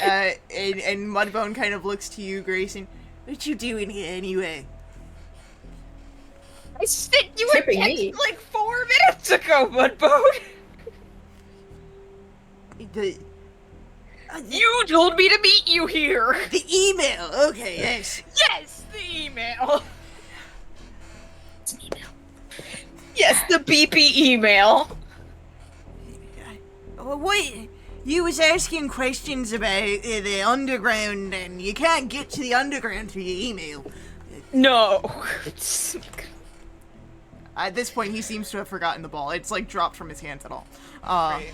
And Mudbone kind of looks to you, Grayson. What you doing here anyway? I sent you a Tripping text me. like 4 minutes ago, Mudbone. You told me to meet you here. The email! Okay, yes. Yes, the email. the beepy email. What? You was asking questions about the underground, and you can't get to the underground through your email. No. At this point, he seems to have forgotten the ball. It's like dropped from his hands at all. Great.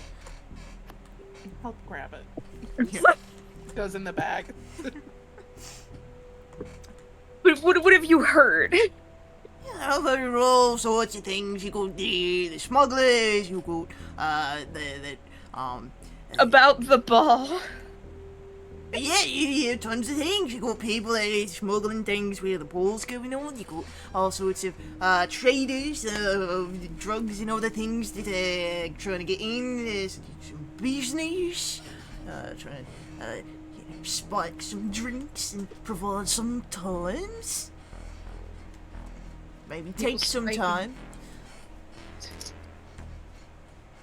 Help grab it. Yeah. Goes in the bag. What have you heard? I've heard all sorts of things. You got the smugglers. You got About the ball. yeah, you hear tons of things. You got people that are smuggling things where the ball's going on. You got all sorts of traders of drugs and other things that are trying to get in. There's some business. Trying to spike some drinks and provide some times. Maybe take some time.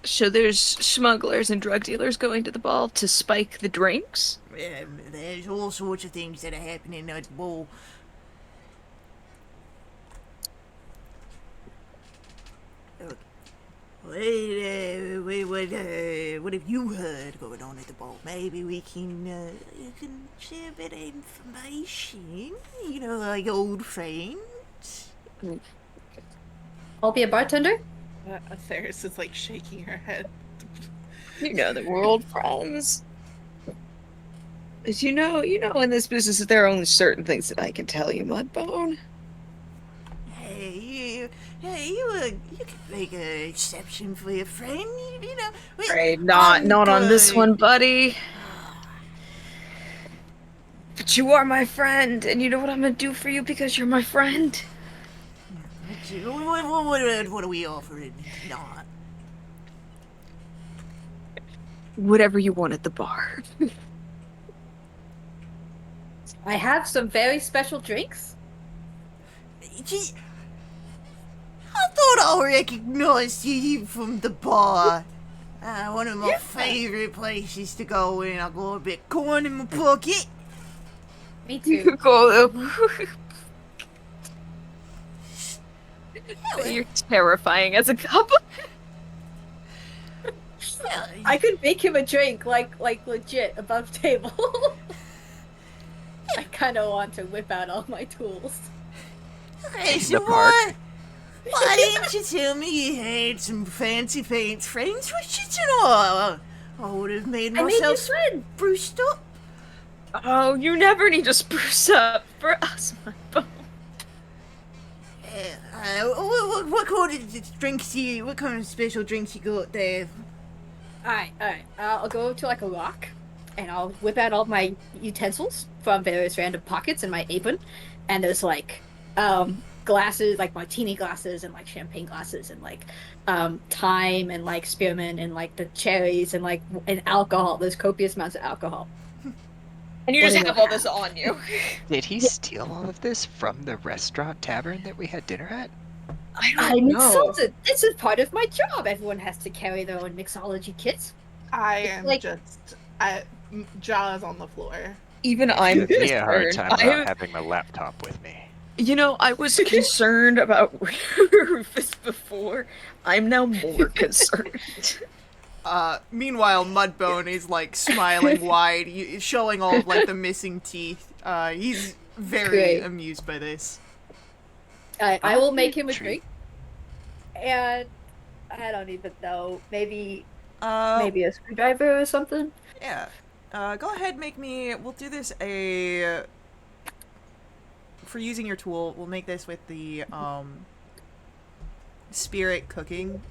So there's smugglers and drug dealers going to the ball to spike the drinks? There's all sorts of things that are happening at the ball. What have you heard going on at the ball? Maybe we can, you can share a bit of information, you know, like old friends. I'll be a bartender. Theris is like shaking her head. You know that we're old friends. As you know, in this business there are only certain things that I can tell you, Mudbone. Hey, you could make an exception for your friend, you know. Afraid not on this one, buddy. But you are my friend, and you know what I'm gonna do for you because you're my friend? What are we offering? Not. Whatever you want at the bar. I have some very special drinks. Gee, I thought I recognized you from the bar. One of my favorite places to go in. I got a bit of corn in my pocket. Me too. You're terrifying as a couple. I could make him a drink, like legit, above table. I kind of want to whip out all my tools. Okay, In so the park. why didn't you tell me you had some fancy pants friends with you tonight? I would have made I made you myself friend. spruced up. Oh, you never need to spruce up for us, Mudbone. What kind of drinks what kind of special drinks you got there? Alright. I'll go to like a rock, and I'll whip out all my utensils from various random pockets in my apron, and there's like glasses, like martini glasses and like champagne glasses and like thyme and like spearmint and like the cherries and like and alcohol. There's copious amounts of alcohol. And you just have all this on you. Did he steal all of this from the restaurant tavern that we had dinner at? I mixed it. This is part of my job. Everyone has to carry their own mixology kits. I am like- Jaws on the floor. Even I'm Give me a hard concerned. time about having my laptop with me. You know, I was concerned about Rufus before. I'm now more concerned. Meanwhile, Mudbone is like smiling wide, showing all of like the missing teeth. He's very Great. amused by this. I will make him a Treat. drink. And I don't even know. Maybe Uh, a screwdriver or something. Yeah. Go ahead, make me. We'll do this for using your tool. We'll make this with the spirit cooking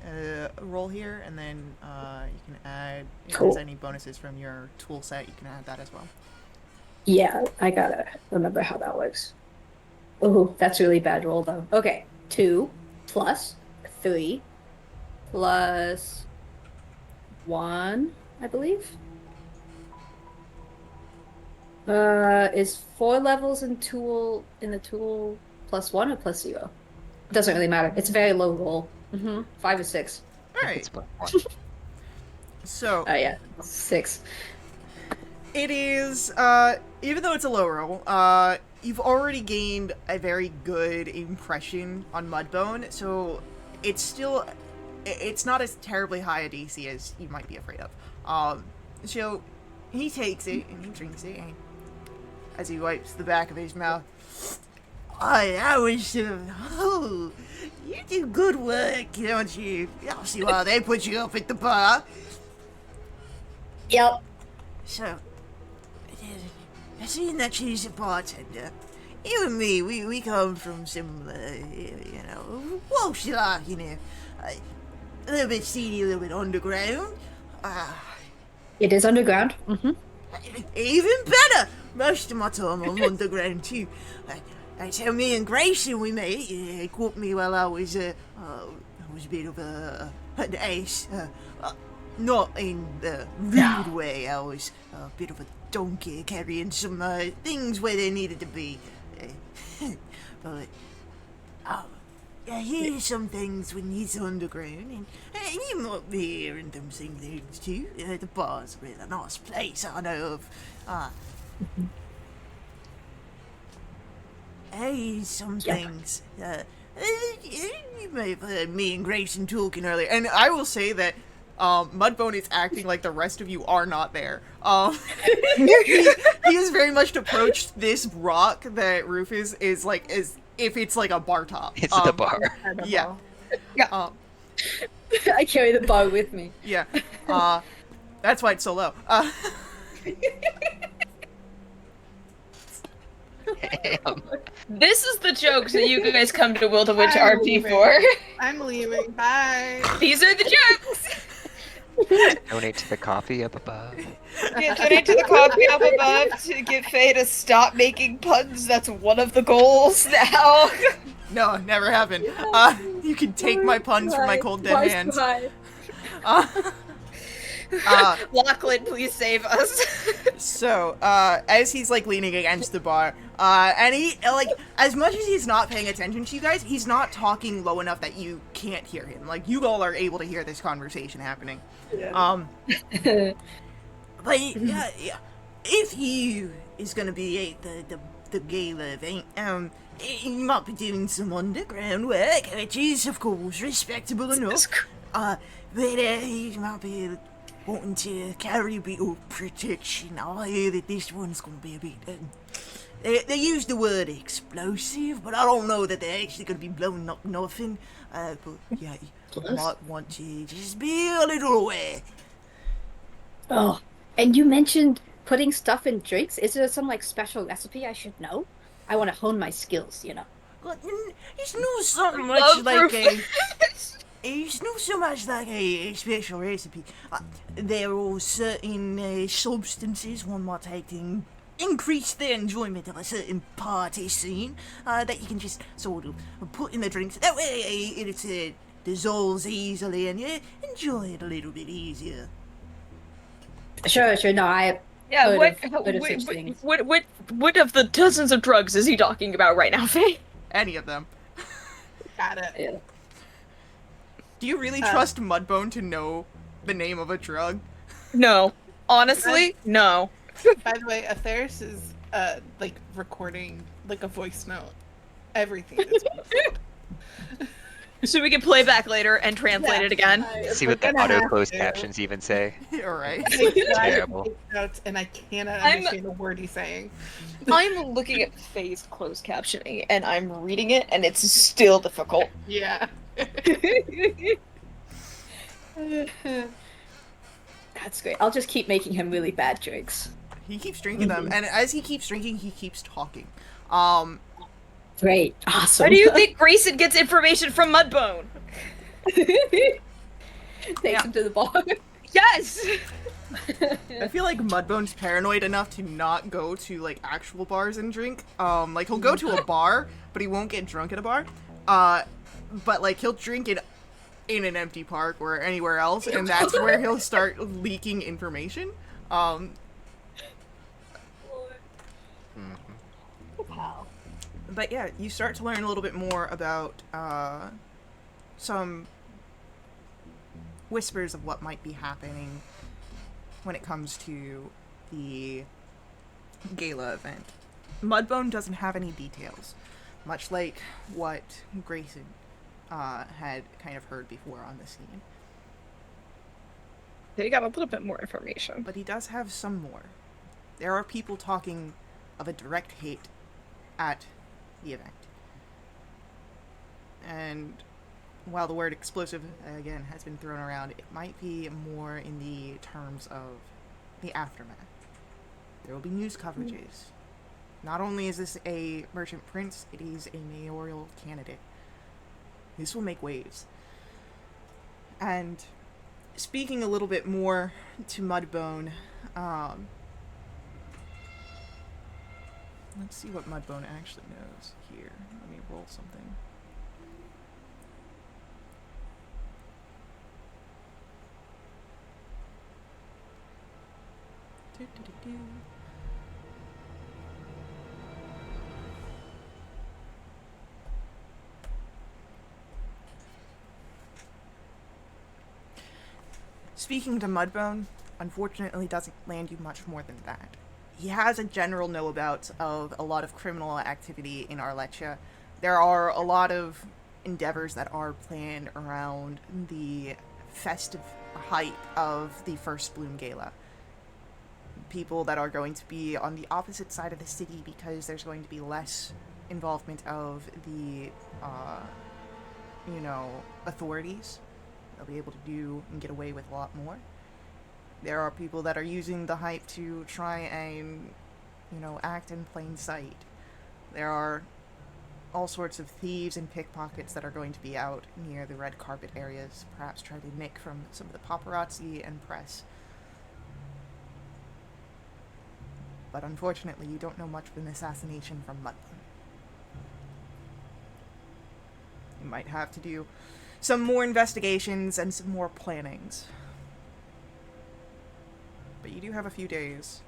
roll here, and then you can add if Cool. there's any bonuses from your tool set. You can add that as well. Yeah, I gotta remember how that works. Oh, that's really bad roll though. Okay, 2 plus 3 plus 1, I believe. Is 4 levels in the tool plus 1 or plus 0? It doesn't really matter. It's a very low roll. 5 or 6. All right. It's +1. So Oh yeah, 6. it is. Even though it's a low roll, you've already gained a very good impression on Mudbone. So it's still, it's not as terribly high a DC as you might be afraid of. So he takes it and he drinks it, and as he wipes the back of his mouth, that was, oh, you do good work, don't you? I'll see why they put you up at the bar. Yep. So, seeing that she's a bartender, you and me, we come from similar, walks of life, a little bit seedy, a little bit underground. It is underground. Mm-hmm. Even better! Most of my time I'm underground too. That's how me and Grayson we met. He caught me while I was a bit of an ace. Not in the rude way. I was a bit of a donkey carrying some things where they needed to be. But I hear some things when he's underground, and you might be hearing them sing things too. The bar's a really nice place, I know of. Hey, some things. You may have heard me and Grayson talking earlier, and I will say that Mudbone is acting like the rest of you are not there. He has very much approached this rock that Rufus is like as if it's like a bar top. It's the bar. Yeah. I carry the bar with me. Yeah. That's why it's so low. Damn. This is the jokes that you guys come to Will the Witch I'm RP leaving. for. I'm leaving. Bye. These are the jokes. Donate to the coffee up above. Yeah, donate to the coffee up above to get Faye to stop making puns. That's one of the goals now. No, never happened. You can take my puns from my cold dead hands. Lachlan, please save us. So, as he's like leaning against the bar, and he like as much as he's not paying attention to you guys, he's not talking low enough that you can't hear him. Like you all are able to hear this conversation happening. But yeah, if he is gonna be at the gala event, he might be doing some underground work, which is of course respectable enough. But he might be wanting to carry a bit of protection. I hear that this one's gonna be a bit. They use the word explosive, but I don't know that they're actually gonna be blowing up nothing. But yeah, you might want to just be a little aware. Oh, and you mentioned putting stuff in drinks. Is there some like special recipe I should know? I want to hone my skills, But it's not so much like a. It's not so much like a special recipe. There are certain substances one might take to increase the enjoyment of a certain party scene that you can just sort of put in the drinks. That way it dissolves easily and you enjoy it a little bit easier. Sure. No, I. Yeah, heard of such things. what of the dozens of drugs is he talking about right now, Faye? Any of them. Got it. Yeah. Do you really trust Mudbone to know the name of a drug? No. Honestly, no. By the way, Atheris is like recording like a voice note. Everything that's been said. So we can play back later and translate it again. See what the auto closed captions even say. Alright. Terrible. Notes and I cannot understand a word he's saying. I'm looking at Faye's closed captioning and I'm reading it and it's still difficult. Yeah. That's great. I'll just keep making him really bad drinks. He keeps drinking them, and as he keeps drinking, he keeps talking. Great. Awesome. Why do you think Grayson gets information from Mudbone? Takes him to the bar. Yes! I feel like Mudbone's paranoid enough to not go to, like, actual bars and drink. Like, he'll go to a bar, but he won't get drunk at a bar. But, like, he'll drink it in an empty park or anywhere else, and that's where he'll start leaking information. But yeah, you start to learn a little bit more about some whispers of what might be happening when it comes to the gala event. Mudbone doesn't have any details, much like what Grayson had kind of heard before on the scene. They got a little bit more information. But he does have some more. There are people talking of a direct hate at the event. And while the word explosive, again, has been thrown around, it might be more in the terms of the aftermath. There will be news coverages. Not only is this a merchant prince, it is a mayoral candidate. This will make waves. And speaking a little bit more to Mudbone, let's see what Mudbone actually knows here. Let me roll something. Do-do-do-do. Speaking to Mudbone, unfortunately doesn't land you much more than that. He has a general know-about of a lot of criminal activity in Arlecchia. There are a lot of endeavors that are planned around the festive hype of the First Bloom Gala. People that are going to be on the opposite side of the city because there's going to be less involvement of the, authorities. They'll be able to do and get away with a lot more. There are people that are using the hype to try and, act in plain sight. There are all sorts of thieves and pickpockets that are going to be out near the red carpet areas, perhaps try to nick from some of the paparazzi and press. But unfortunately, you don't know much of an assassination from Mudbone. You might have to do some more investigations and some more plannings. But you do have a few days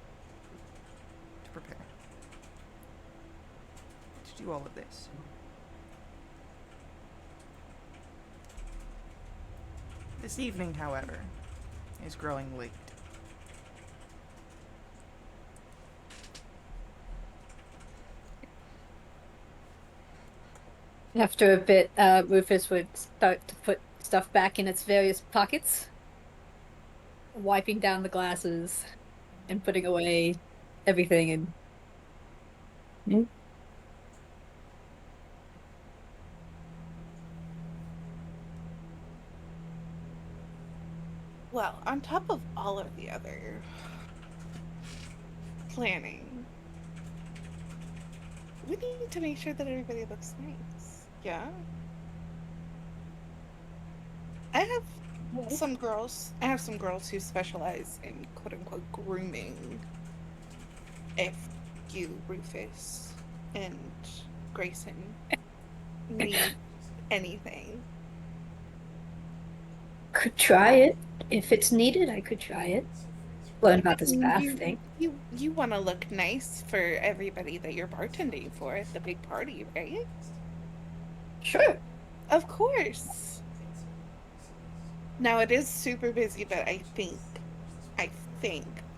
to prepare to do all of this. This evening, however, is growing late. After a bit, Rufus would start to put stuff back in its various pockets, wiping down the glasses and putting away everything. And Well, on top of all of the other planning, we need to make sure that everybody looks nice. Yeah? I have some girls who specialize in quote unquote grooming. If you, Rufus and Grayson, need anything. could try it if it's needed. I could try it. Learn about this bath thing. You want to look nice for everybody that you're bartending for at the big party, right? Sure. Of course. Now it is super busy, but I think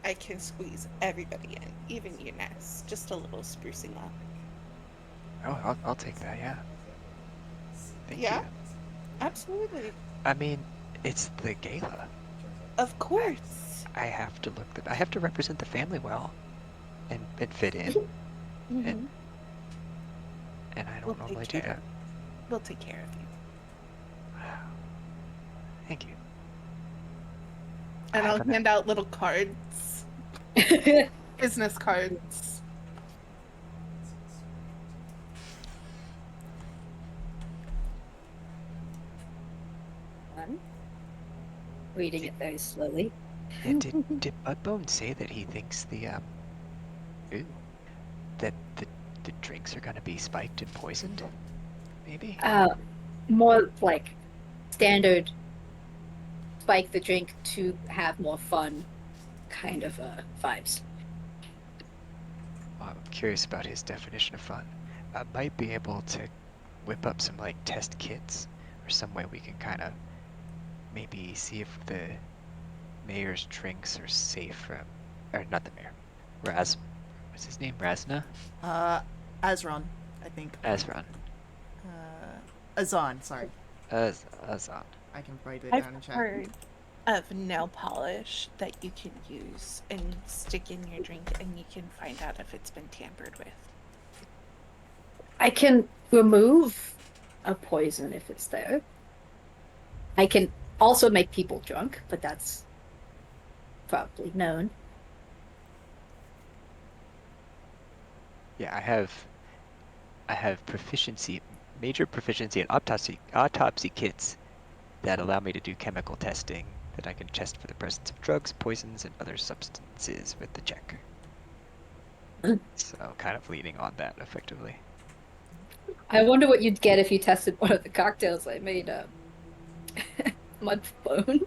I can squeeze everybody in, even you, Ness. Just a little sprucing up. Oh, I'll take that. Yeah. Thank Yeah? you. Absolutely. I mean, it's the gala. Of course. I have to I have to represent the family well, and fit in, Mhm. and I We'll don't take normally do care. that. We'll take care of you. Wow. Thank you. And I I'll haven't- hand out little cards, business cards. Reading it very slowly. Yeah, did Mudbone say that he thinks ooh, that the drinks are gonna be spiked and poisoned? Maybe. More like standard spike the drink to have more fun kind of vibes. Well, I'm curious about his definition of fun. I might be able to whip up some like test kits or some way we can kind of maybe see if the mayor's drinks are safe from, or not the mayor, what's his name? Razna? Azron, I think. Azran. Azan, sorry. Azan. I can write it I've down in chat. heard of nail polish that you can use and stick in your drink, and you can find out if it's been tampered with. I can remove a poison if it's there. I can also make people drunk, but that's probably known. Yeah, I have major proficiency in autopsy kits that allow me to do chemical testing that I can test for the presence of drugs, poisons, and other substances with the check. Mm. So kind of leaning on that effectively. I wonder what you'd get if you tested one of the cocktails I made up. Mud bone.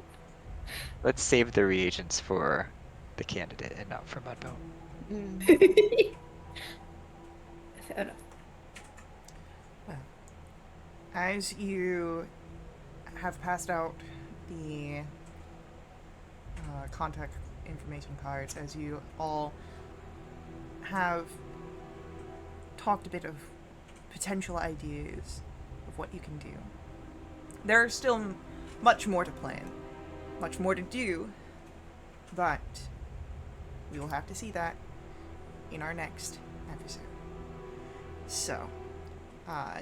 Let's save the reagents for the candidate and not for Mudbone. Fair enough. As you have passed out the contact information cards, as you all have talked a bit of potential ideas of what you can do, there are still much more to plan, much more to do, but we will have to see that in our next episode. So,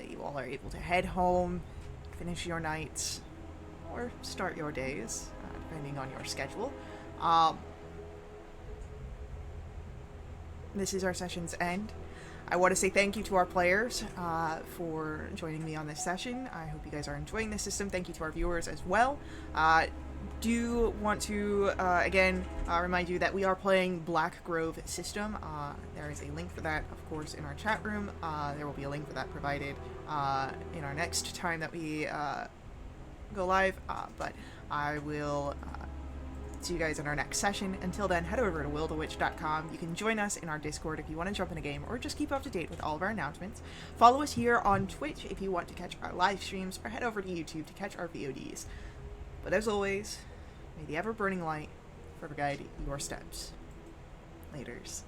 you all are able to head home, finish your nights, or start your days, depending on your schedule. This is our session's end. I want to say thank you to our players for joining me on this session. I hope you guys are enjoying this system. Thank you to our viewers as well. Do want to, again, remind you that we are playing Blackgrove system. There is a link for that, of course, in our chat room. There will be a link for that provided in our next time that we go live, but I will see you guys in our next session. Until then, head over to willthewitch.com. You can join us in our Discord if you want to jump in a game or just keep up to date with all of our announcements. Follow us here on Twitch if you want to catch our live streams, or head over to YouTube to catch our VODs. But as always, may the ever-burning light forever guide your steps. Laters.